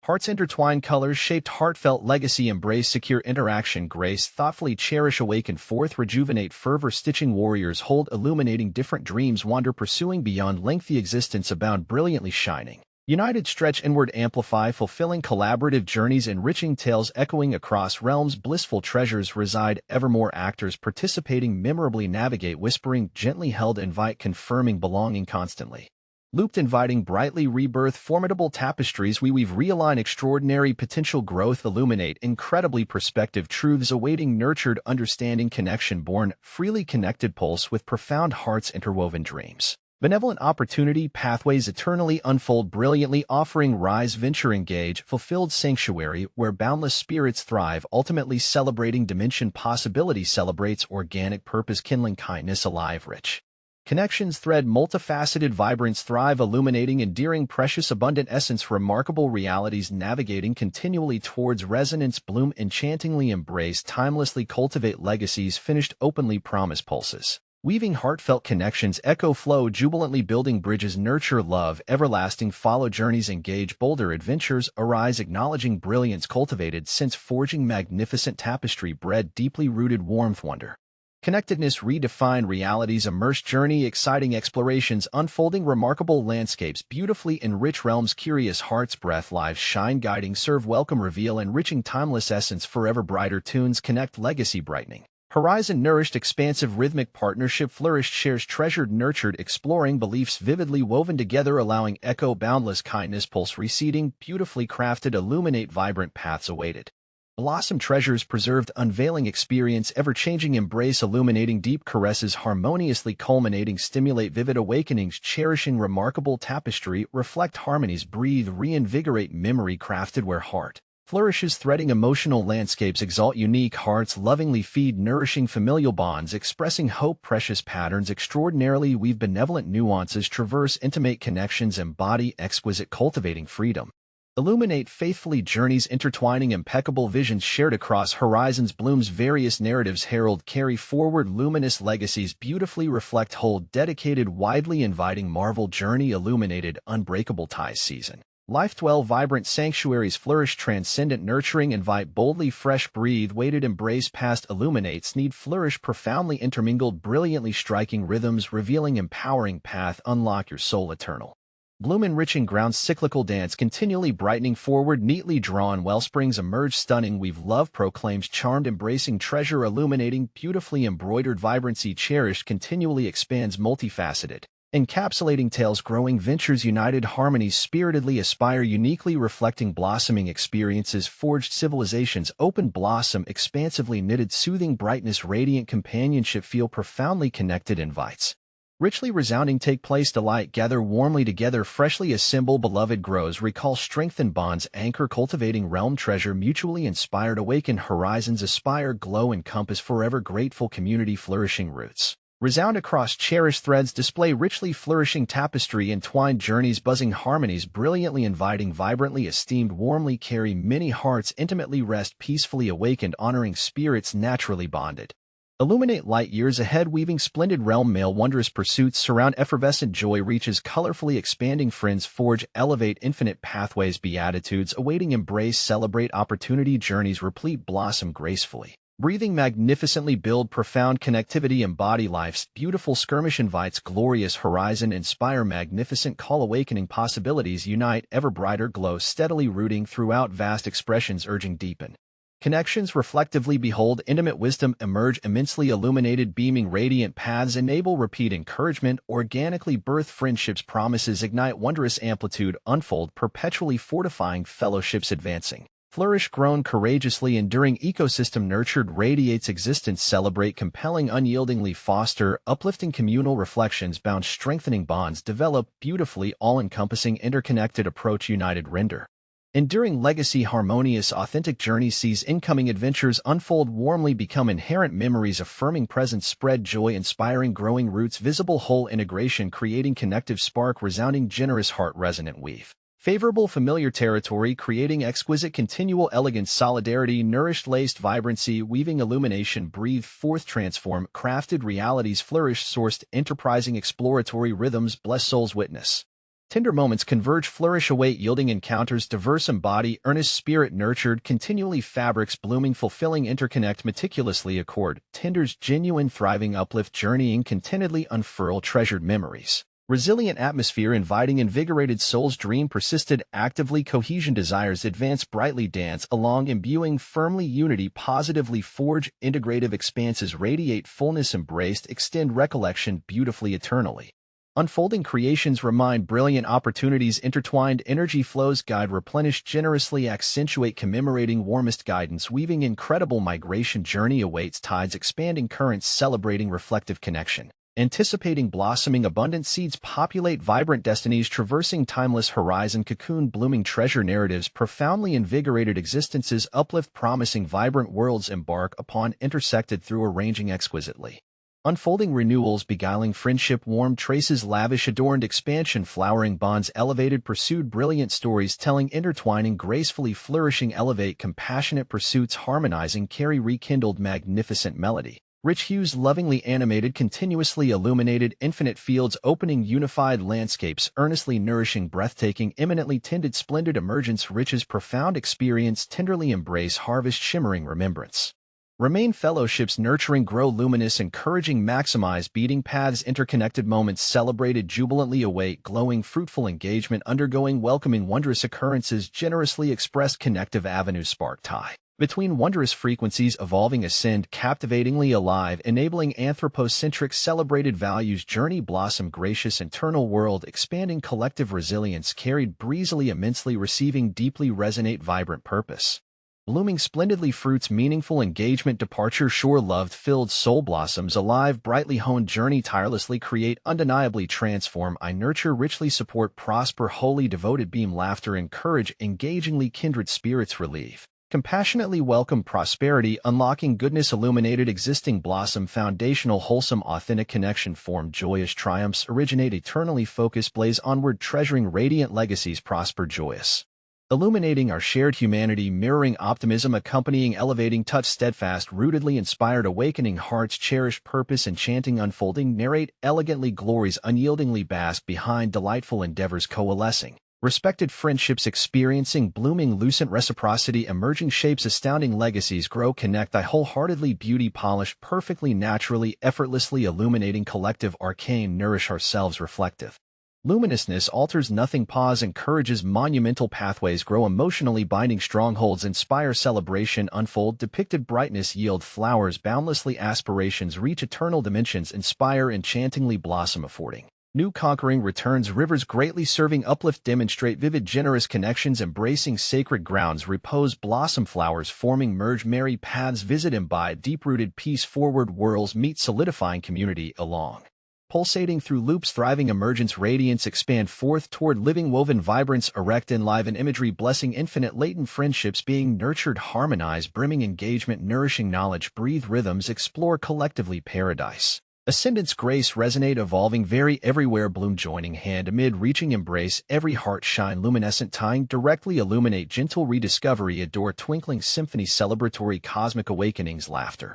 Hearts intertwine, colors shaped, heartfelt legacy, embrace, secure interaction, grace, thoughtfully cherish, awaken, forth, rejuvenate, fervor, stitching, warriors hold, illuminating, different dreams wander, pursuing beyond lengthy existence, abound, brilliantly shining. United stretch inward, amplify, fulfilling collaborative journeys, enriching tales echoing across realms, blissful treasures reside, evermore actors participating, memorably navigate, whispering, gently held, invite, confirming, belonging constantly. Looped, inviting, brightly rebirth, formidable tapestries we weave, realign, extraordinary potential growth, illuminate, incredibly perspective, truths awaiting, nurtured, understanding, connection born, freely connected, pulse with profound hearts, interwoven dreams. Benevolent opportunity, pathways eternally unfold, brilliantly offering, rise, venture, engage, fulfilled sanctuary where boundless spirits thrive, ultimately celebrating dimension, possibility celebrates, organic purpose, kindling, kindness, alive, rich. Connections thread, multifaceted vibrance thrive, illuminating, endearing, precious, abundant essence, remarkable realities, navigating continually towards resonance, bloom, enchantingly embrace, timelessly cultivate, legacies finished, openly promise, pulses. Weaving heartfelt connections, echo flow, jubilantly building bridges, nurture love, everlasting, follow journeys, engage, bolder adventures, arise, acknowledging brilliance, cultivated sense, forging magnificent tapestry, bred deeply rooted warmth, wonder. Connectedness redefine reality's immersed journey, exciting explorations, unfolding remarkable landscapes, beautifully enrich realms, curious hearts, breath, lives shine, guiding, serve, welcome, reveal, enriching, timeless essence, forever brighter tunes, connect, legacy brightening. Horizon nourished, expansive, rhythmic partnership, flourished, shares, treasured, nurtured, exploring, beliefs vividly woven together, allowing echo, boundless kindness, pulse receding, beautifully crafted, illuminate, vibrant paths awaited. Blossom treasures preserved, unveiling experience, ever-changing embrace, illuminating deep caresses, harmoniously culminating, stimulate vivid awakenings, cherishing remarkable tapestry, reflect harmonies, breathe, reinvigorate, memory crafted where heart flourishes, threading emotional landscapes, exalt unique hearts, lovingly feed, nourishing familial bonds, expressing hope, precious patterns, extraordinarily weave benevolent nuances, traverse intimate connections, embody exquisite, cultivating freedom. Illuminate faithfully journeys, intertwining impeccable visions shared across horizons, blooms various narratives, herald, carry forward luminous legacies, beautifully reflect, hold, dedicated, widely inviting, marvel, journey, illuminated, unbreakable ties, season. Life dwell, vibrant sanctuaries, flourish, transcendent, nurturing, invite, boldly, fresh, breathe, weighted, embrace, past, illuminates, need, flourish, profoundly intermingled, brilliantly striking rhythms, revealing, empowering path, unlock your soul eternal. Bloom, enriching grounds, cyclical dance, continually brightening forward, neatly drawn wellsprings emerge, stunning weave, love proclaims, charmed, embracing, treasure, illuminating, beautifully embroidered, vibrancy cherished, continually expands, multifaceted. Encapsulating tales, growing ventures, united harmonies, spiritedly aspire, uniquely reflecting, blossoming experiences, forged civilizations, open blossom, expansively knitted, soothing brightness, radiant companionship, feel profoundly connected, invites. Richly resounding, take place, delight, gather warmly together, freshly assemble, beloved grows, recall, strengthen bonds, anchor, cultivating realm, treasure, mutually inspired, awaken, horizons, aspire, glow, encompass, forever grateful, community, flourishing roots. Resound across cherished threads, display richly flourishing tapestry, entwined journeys, buzzing harmonies, brilliantly inviting, vibrantly esteemed, warmly carry many hearts, intimately rest, peacefully awakened, honoring spirits naturally bonded. Illuminate light years ahead, weaving splendid realm, mail, wondrous pursuits, surround effervescent joy, reaches colorfully expanding, friends forge, elevate, infinite pathways, beatitudes, awaiting embrace, celebrate, opportunity, journeys, replete, blossom gracefully. Breathing magnificently, build profound connectivity, embody life's beautiful skirmish, invites glorious horizon, inspire magnificent call, awakening possibilities, unite, ever brighter glow, steadily rooting throughout vast expressions, urging deepen. Connections, reflectively behold, intimate wisdom emerge, immensely illuminated, beaming radiant paths, enable repeat encouragement, organically birth friendships, promises, ignite wondrous amplitude, unfold, perpetually fortifying fellowships, advancing. Flourish, grown courageously, enduring ecosystem, nurtured, radiates existence, celebrate, compelling, unyieldingly foster, uplifting communal reflections, bound, strengthening bonds, develop, beautifully, all-encompassing, interconnected approach, united, render. Enduring legacy, harmonious, authentic journey, sees incoming adventures unfold, warmly become inherent memories, affirming presence, spread joy, inspiring, growing roots, visible whole integration, creating connective spark, resounding, generous heart, resonant weave. Favorable familiar territory, creating exquisite continual elegance, solidarity, nourished laced vibrancy, weaving illumination, breathe forth, transform, crafted realities, flourish, sourced, enterprising, exploratory rhythms, bless souls, witness. Tender moments converge, flourish, await, yielding encounters, diverse embody, earnest spirit nurtured, continually fabrics, blooming, fulfilling, interconnect, meticulously accord, tenders, genuine, thriving, uplift, journeying, contentedly unfurl, treasured memories. Resilient atmosphere, inviting, invigorated souls, dream, persisted, actively, cohesion, desires, advance, brightly, dance, along, imbuing, firmly, unity, positively, forge, integrative expanses, radiate, fullness, embraced, extend, recollection, beautifully, eternally. Unfolding creations, remind, brilliant opportunities, intertwined energy flows, guide, replenish, generously, accentuate, commemorating, warmest guidance, weaving, incredible migration, journey awaits, tides, expanding currents, celebrating, reflective connection. Anticipating, blossoming, abundant seeds populate, vibrant destinies, traversing, timeless horizon, cocoon, blooming, treasure narratives, profoundly invigorated existences, uplift, promising, vibrant worlds, embark upon, intersected through, arranging exquisitely. Unfolding renewals, beguiling friendship, warm traces, lavish, adorned expansion, flowering bonds, elevated, pursued, brilliant stories, telling, intertwining, gracefully flourishing, elevate, compassionate pursuits, harmonizing, carry, rekindled, magnificent melody. Rich hues, lovingly animated, continuously illuminated, infinite fields, opening, unified landscapes, earnestly nourishing, breathtaking, eminently tended, splendid emergence, riches, profound experience, tenderly embrace, harvest, shimmering remembrance. Remain fellowships nurturing grow luminous encouraging maximize beating paths interconnected moments celebrated jubilantly await glowing fruitful engagement undergoing welcoming wondrous occurrences generously expressed connective avenues spark tie. Between wondrous frequencies evolving ascend captivatingly alive enabling anthropocentric celebrated values journey blossom gracious internal world expanding collective resilience carried breezily immensely receiving deeply resonate vibrant purpose. Blooming splendidly fruits meaningful engagement departure shore loved filled soul blossoms alive brightly honed journey tirelessly create undeniably transform I nurture richly support prosper wholly devoted beam laughter encourage engagingly kindred spirits relieve. Compassionately welcome prosperity, unlocking goodness illuminated existing blossom foundational wholesome authentic connection form joyous triumphs originate eternally focused blaze onward treasuring radiant legacies prosper joyous. Illuminating our shared humanity mirroring optimism accompanying elevating touch steadfast rootedly inspired awakening hearts cherished purpose enchanting unfolding narrate elegantly glories unyieldingly bask behind delightful endeavors coalescing. Respected friendships experiencing blooming lucent reciprocity emerging shapes astounding legacies grow connect I wholeheartedly beauty polished perfectly naturally effortlessly illuminating collective arcane nourish ourselves reflective. Luminousness alters nothing pause encourages monumental pathways grow emotionally binding strongholds inspire celebration unfold depicted brightness yield flowers boundlessly aspirations reach eternal dimensions inspire enchantingly blossom affording. New conquering returns rivers greatly serving uplift demonstrate vivid generous connections embracing sacred grounds repose blossom flowers forming merge merry paths visit imbibe deep-rooted peace forward whirls meet solidifying community along. Pulsating through loops thriving emergence radiance expand forth toward living woven vibrance erect enliven imagery blessing infinite latent friendships being nurtured harmonize brimming engagement nourishing knowledge breathe rhythms explore collectively paradise. Ascendance grace resonate evolving vary everywhere bloom joining hand amid reaching embrace every heart shine luminescent tying directly illuminate gentle rediscovery adore twinkling symphony celebratory cosmic awakenings laughter.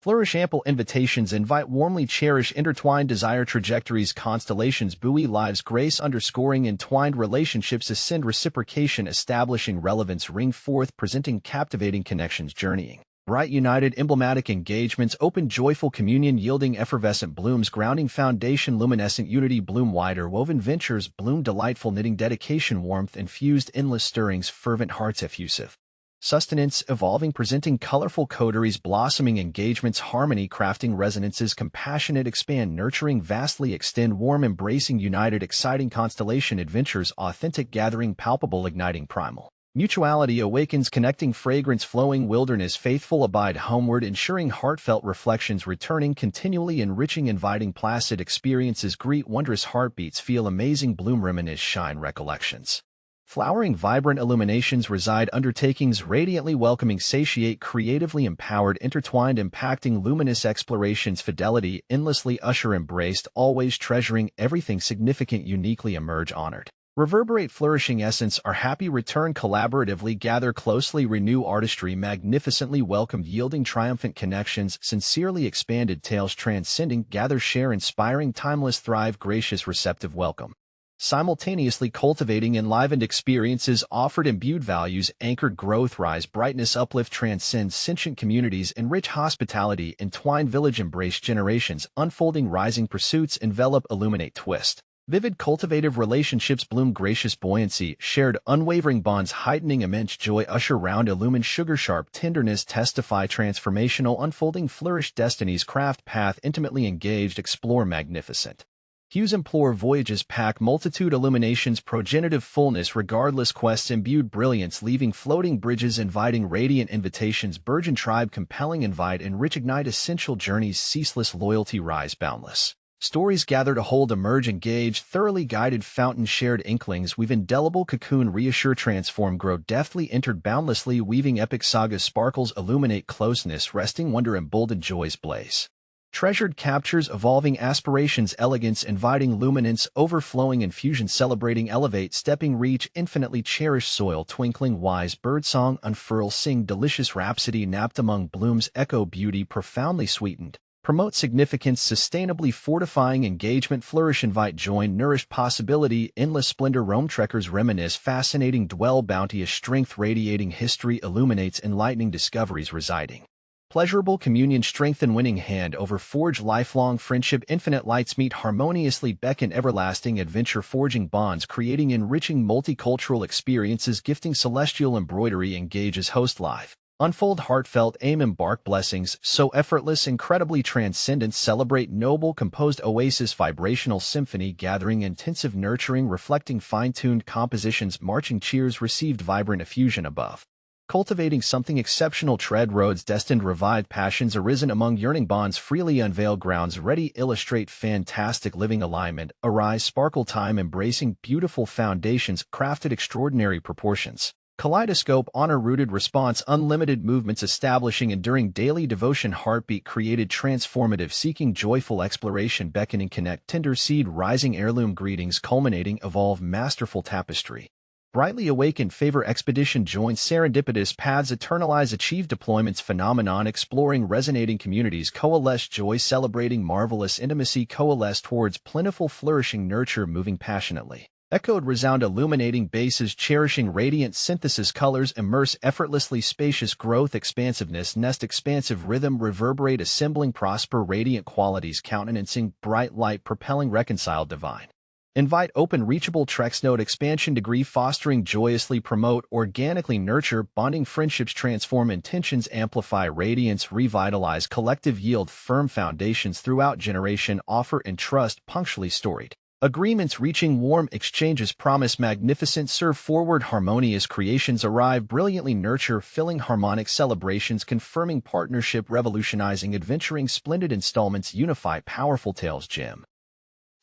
Flourish ample invitations invite warmly cherish intertwined desire trajectories constellations buoy lives grace underscoring entwined relationships ascend reciprocation establishing relevance ring forth presenting captivating connections journeying. Bright united emblematic engagements open joyful communion yielding effervescent blooms grounding foundation luminescent unity bloom wider woven ventures bloom delightful knitting dedication warmth infused endless stirrings fervent hearts effusive. Sustenance evolving presenting colorful coteries blossoming engagements harmony crafting resonances compassionate expand nurturing vastly extend warm embracing united exciting constellation adventures authentic gathering palpable igniting primal. Mutuality awakens connecting fragrance flowing wilderness faithful abide homeward ensuring heartfelt reflections returning continually enriching inviting placid experiences greet wondrous heartbeats feel amazing bloom reminisce shine recollections. Flowering vibrant illuminations reside undertakings radiantly welcoming satiate creatively empowered intertwined impacting luminous explorations fidelity endlessly usher embraced always treasuring everything significant uniquely emerge honored. Reverberate flourishing essence our happy return collaboratively gather closely renew artistry magnificently welcomed yielding triumphant connections sincerely expanded tales transcending gather share inspiring timeless thrive gracious receptive welcome. Simultaneously cultivating enlivened experiences offered imbued values anchored growth rise brightness uplift transcend sentient communities enrich hospitality entwine village embrace generations unfolding rising pursuits envelop illuminate twist. Vivid cultivative relationships bloom gracious buoyancy, shared unwavering bonds heightening immense joy usher round illumine sugar sharp tenderness testify transformational unfolding flourish destinies craft path intimately engaged explore magnificent. Hues implore voyages pack multitude illuminations progenitive fullness regardless quests imbued brilliance leaving floating bridges inviting radiant invitations burgeon tribe compelling invite enrich ignite essential journeys ceaseless loyalty rise boundless. Stories gather to hold emerge engage thoroughly guided fountain shared inklings weave indelible cocoon reassure transform grow deftly entered boundlessly weaving epic sagas sparkles illuminate closeness resting wonder emboldened joys blaze. Treasured captures evolving aspirations elegance inviting luminance overflowing infusion celebrating elevate stepping reach infinitely cherished soil twinkling wise birdsong unfurl sing delicious rhapsody napped among blooms echo beauty profoundly sweetened. Promote significance sustainably fortifying engagement flourish invite join nourished possibility endless splendor roam trekkers reminisce fascinating dwell bounteous strength radiating history illuminates enlightening discoveries residing. Pleasurable communion strengthen winning hand over forge lifelong friendship infinite lights meet harmoniously beckon everlasting adventure forging bonds creating enriching multicultural experiences gifting celestial embroidery engages host live. Unfold heartfelt aim embark blessings so effortless incredibly transcendent celebrate noble composed oasis vibrational symphony gathering intensive nurturing reflecting fine-tuned compositions marching cheers received vibrant effusion above. Cultivating something exceptional tread roads destined revived passions arisen among yearning bonds freely unveil grounds ready illustrate fantastic living alignment arise sparkle time embracing beautiful foundations crafted extraordinary proportions. Kaleidoscope honor-rooted response unlimited movements establishing enduring daily devotion heartbeat created transformative seeking joyful exploration beckoning connect tender seed rising heirloom greetings culminating evolve masterful tapestry. Brightly awakened favor expedition joins serendipitous paths eternalize achieve deployments phenomenon exploring resonating communities coalesce joy celebrating marvelous intimacy coalesce towards plentiful flourishing nurture moving passionately. Echoed resound illuminating bases cherishing radiant synthesis colors immerse effortlessly spacious growth expansiveness nest expansive rhythm reverberate assembling prosper radiant qualities countenancing bright light propelling reconciled divine. Invite open reachable Trex node expansion degree fostering joyously promote organically nurture bonding friendships transform intentions amplify radiance revitalize collective yield firm foundations throughout generation offer and trust punctually storied. Agreements reaching warm exchanges promise magnificent serve forward harmonious creations arrive brilliantly nurture filling harmonic celebrations confirming partnership revolutionizing adventuring splendid installments unify powerful tales gem.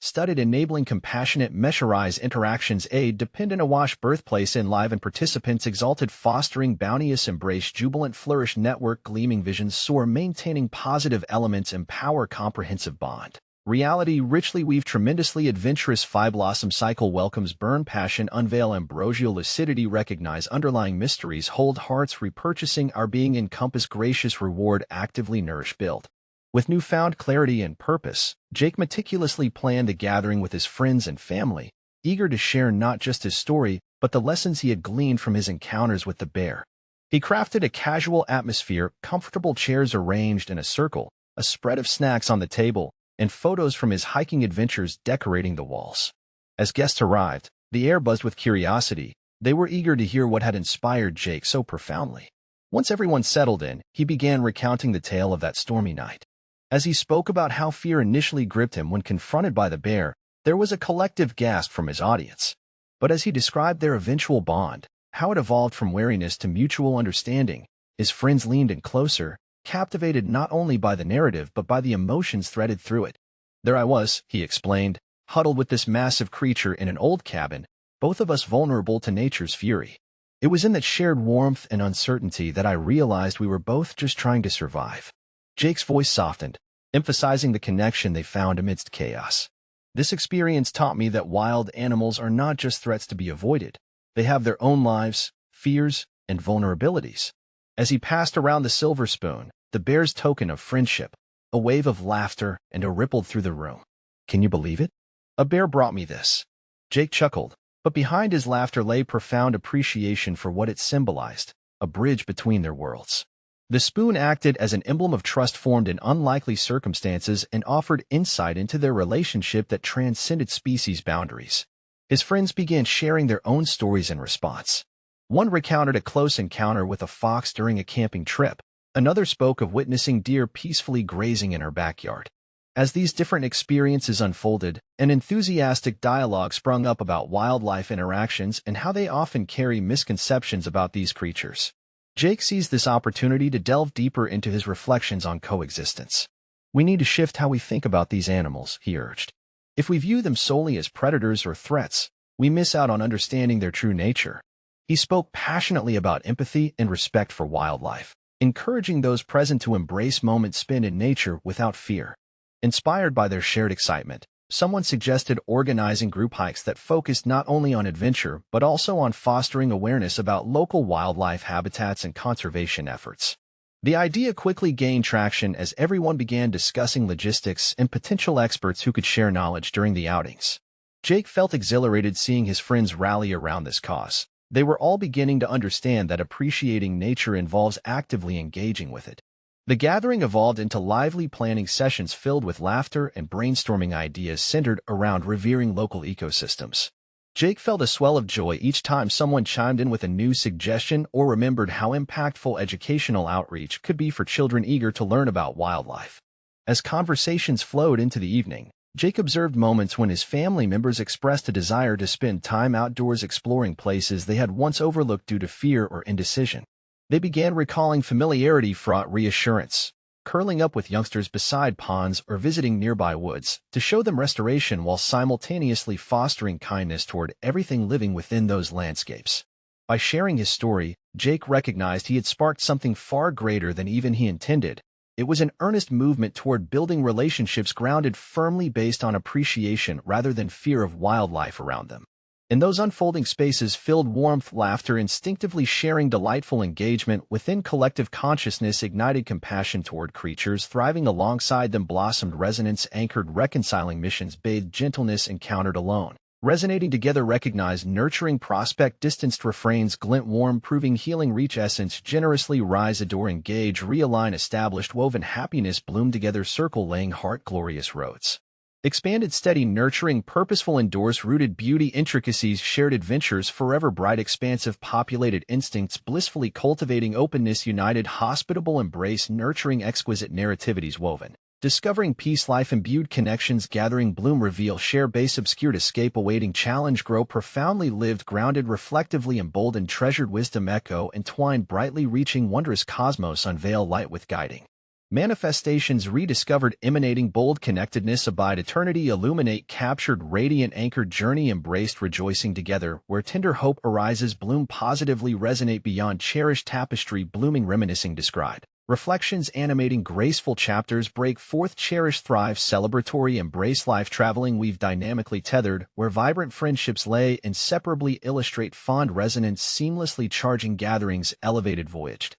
Studded enabling compassionate meshurize interactions aid dependent awash birthplace enliven participants exalted fostering bounteous embrace jubilant flourish network gleaming visions soar maintaining positive elements empower comprehensive bond. Reality richly weave tremendously adventurous blossom cycle welcomes burn passion unveil ambrosial lucidity recognize underlying mysteries hold hearts repurchasing our being encompass gracious reward actively nourish build. With newfound clarity and purpose, Jake meticulously planned the gathering with his friends and family, eager to share not just his story, but the lessons he had gleaned from his encounters with the bear. He crafted a casual atmosphere, comfortable chairs arranged in a circle, a spread of snacks on the table, and photos from his hiking adventures decorating the walls. As guests arrived, the air buzzed with curiosity. They were eager to hear what had inspired Jake so profoundly. Once everyone settled in, he began recounting the tale of that stormy night. As he spoke about how fear initially gripped him when confronted by the bear, there was a collective gasp from his audience. But as he described their eventual bond, how it evolved from wariness to mutual understanding, his friends leaned in closer, captivated not only by the narrative but by the emotions threaded through it. There I was, he explained, huddled with this massive creature in an old cabin, both of us vulnerable to nature's fury. It was in that shared warmth and uncertainty that I realized we were both just trying to survive. Jake's voice softened, emphasizing the connection they found amidst chaos. This experience taught me that wild animals are not just threats to be avoided. They have their own lives, fears, and vulnerabilities. As he passed around the silver spoon, the bear's token of friendship, a wave of laughter and a rippled through the room. Can you believe it? A bear brought me this. Jake chuckled, but behind his laughter lay profound appreciation for what it symbolized, a bridge between their worlds. The spoon acted as an emblem of trust formed in unlikely circumstances and offered insight into their relationship that transcended species boundaries. His friends began sharing their own stories in response. One recounted a close encounter with a fox during a camping trip. Another spoke of witnessing deer peacefully grazing in her backyard. As these different experiences unfolded, an enthusiastic dialogue sprung up about wildlife interactions and how they often carry misconceptions about these creatures. Jake seized this opportunity to delve deeper into his reflections on coexistence. We need to shift how we think about these animals, he urged. If we view them solely as predators or threats, we miss out on understanding their true nature. He spoke passionately about empathy and respect for wildlife, encouraging those present to embrace moments spent in nature without fear. Inspired by their shared excitement, someone suggested organizing group hikes that focused not only on adventure but also on fostering awareness about local wildlife habitats and conservation efforts. The idea quickly gained traction as everyone began discussing logistics and potential experts who could share knowledge during the outings. Jake felt exhilarated seeing his friends rally around this cause. They were all beginning to understand that appreciating nature involves actively engaging with it. The gathering evolved into lively planning sessions filled with laughter and brainstorming ideas centered around revering local ecosystems. Jake felt a swell of joy each time someone chimed in with a new suggestion or remembered how impactful educational outreach could be for children eager to learn about wildlife. As conversations flowed into the evening, Jake observed moments when his family members expressed a desire to spend time outdoors exploring places they had once overlooked due to fear or indecision. They began recalling familiarity-fraught reassurance, curling up with youngsters beside ponds or visiting nearby woods to show them restoration while simultaneously fostering kindness toward everything living within those landscapes. By sharing his story, Jake recognized he had sparked something far greater than even he intended. It was an earnest movement toward building relationships grounded firmly based on appreciation rather than fear of wildlife around them. In those unfolding spaces filled warmth, laughter, instinctively sharing delightful engagement within collective consciousness ignited compassion toward creatures thriving alongside them blossomed resonance-anchored reconciling missions bathed gentleness encountered alone. Resonating together recognized nurturing prospect distanced refrains glint warm proving healing reach essence generously rise adore engage realign established woven happiness bloom together circle laying heart glorious roads. Expanded steady nurturing purposeful endorse rooted beauty intricacies shared adventures forever bright expansive populated instincts blissfully cultivating openness united hospitable embrace nurturing exquisite narrativities woven. Discovering peace life imbued connections gathering bloom reveal share base obscured escape awaiting challenge grow profoundly lived grounded reflectively emboldened treasured wisdom echo entwined brightly reaching wondrous cosmos unveil light with guiding. Manifestations rediscovered emanating bold connectedness abide eternity illuminate captured radiant anchored journey embraced rejoicing together where tender hope arises bloom positively resonate beyond cherished tapestry blooming reminiscing described. Reflections animating graceful chapters break forth cherish thrive celebratory embrace life traveling weave dynamically tethered where vibrant friendships lay inseparably illustrate fond resonance seamlessly charging gatherings elevated voyaged.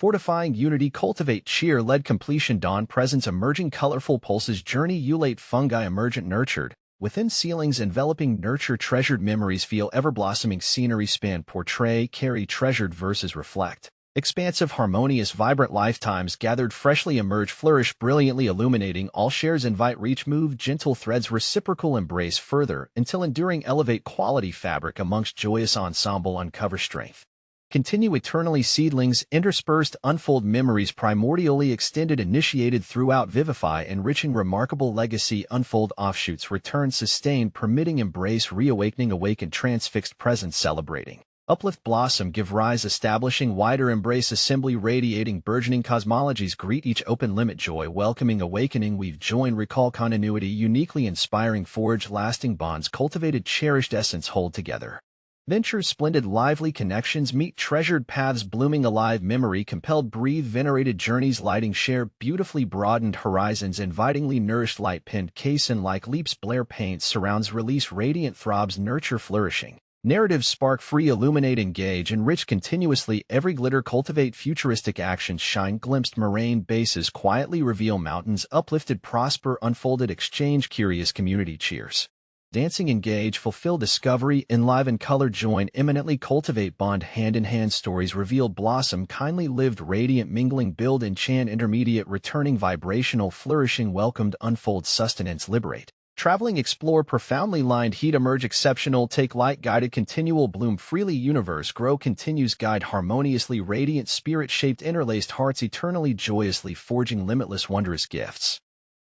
Fortifying unity cultivate cheer led completion dawn presence emerging colorful pulses journey ulate fungi emergent nurtured. Within ceilings enveloping nurture treasured memories feel ever-blossoming scenery span portray carry treasured verses reflect. Expansive harmonious vibrant lifetimes gathered freshly emerge flourish brilliantly illuminating all shares invite reach move gentle threads reciprocal embrace further until enduring elevate quality fabric amongst joyous ensemble uncover strength. Continue eternally seedlings interspersed unfold memories primordially extended initiated throughout vivify enriching remarkable legacy unfold offshoots return sustain permitting embrace reawakening awaken transfixed presence celebrating. Uplift blossom give rise establishing wider embrace assembly radiating burgeoning cosmologies greet each open limit joy welcoming awakening we've joined recall continuity uniquely inspiring forge lasting bonds cultivated cherished essence hold together. Ventures splendid lively connections meet treasured paths blooming alive memory compelled breathe venerated journeys lighting share beautifully broadened horizons invitingly nourished light pinned casein like leaps blare paints surrounds release radiant throbs nurture flourishing. Narratives spark free illuminate engage enrich continuously every glitter cultivate futuristic actions shine glimpsed moraine bases quietly reveal mountains uplifted prosper unfolded exchange curious community cheers. Dancing engage fulfill discovery enliven color join imminently cultivate bond hand-in-hand stories reveal blossom kindly lived radiant mingling build enchant intermediate returning vibrational flourishing welcomed unfold sustenance liberate. Traveling explore profoundly lined heat emerge exceptional take light guided continual bloom freely universe grow continues guide harmoniously radiant spirit-shaped interlaced hearts eternally joyously forging limitless wondrous gifts.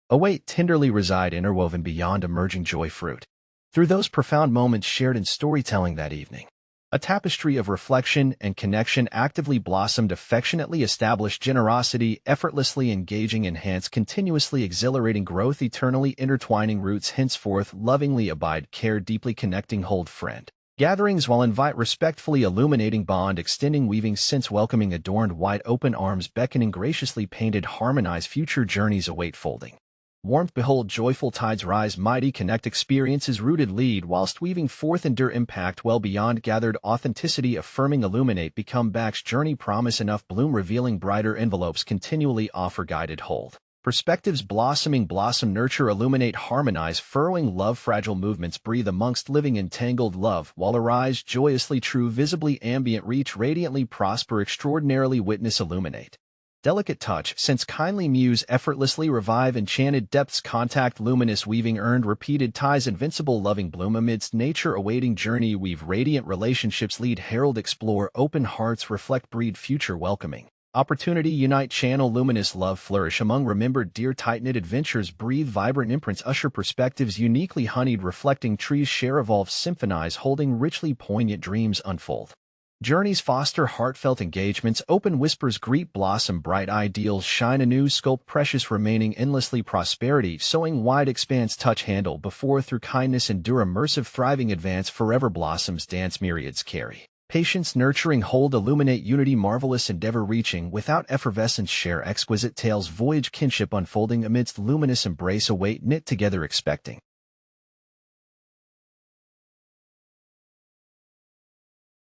Await tenderly reside interwoven beyond emerging joy fruit. Through those profound moments shared in storytelling that evening, a tapestry of reflection and connection actively blossomed affectionately established generosity effortlessly engaging enhanced continuously exhilarating growth eternally intertwining roots henceforth lovingly abide care deeply connecting hold friend. Gatherings while invite respectfully illuminating bond extending weaving sense welcoming adorned wide open arms beckoning graciously painted harmonize future journeys await folding. Warmth behold joyful tides rise mighty connect experiences rooted lead whilst weaving forth endure impact well beyond gathered authenticity affirming illuminate become backs journey promise enough bloom revealing brighter envelopes continually offer guided hold. Perspectives blossoming blossom nurture illuminate harmonize furrowing love fragile movements breathe amongst living entangled love while arise joyously true visibly ambient reach radiantly prosper extraordinarily witness illuminate. Delicate touch, since kindly muse effortlessly revive enchanted depths contact luminous weaving earned repeated ties invincible loving bloom amidst nature awaiting journey weave radiant relationships lead herald explore open hearts reflect breed future welcoming. Opportunity unite channel luminous love flourish among remembered dear tight-knit adventures breathe vibrant imprints usher perspectives uniquely honeyed reflecting trees share evolve symphonize holding richly poignant dreams unfold. Journeys foster heartfelt engagements, open whispers greet blossom bright ideals shine anew sculpt precious remaining endlessly prosperity sowing wide expanse touch handle before through kindness endure immersive thriving advance forever blossoms dance myriads carry. Patience nurturing hold illuminate unity marvelous endeavor reaching without effervescence share exquisite tales voyage kinship unfolding amidst luminous embrace await knit together expecting.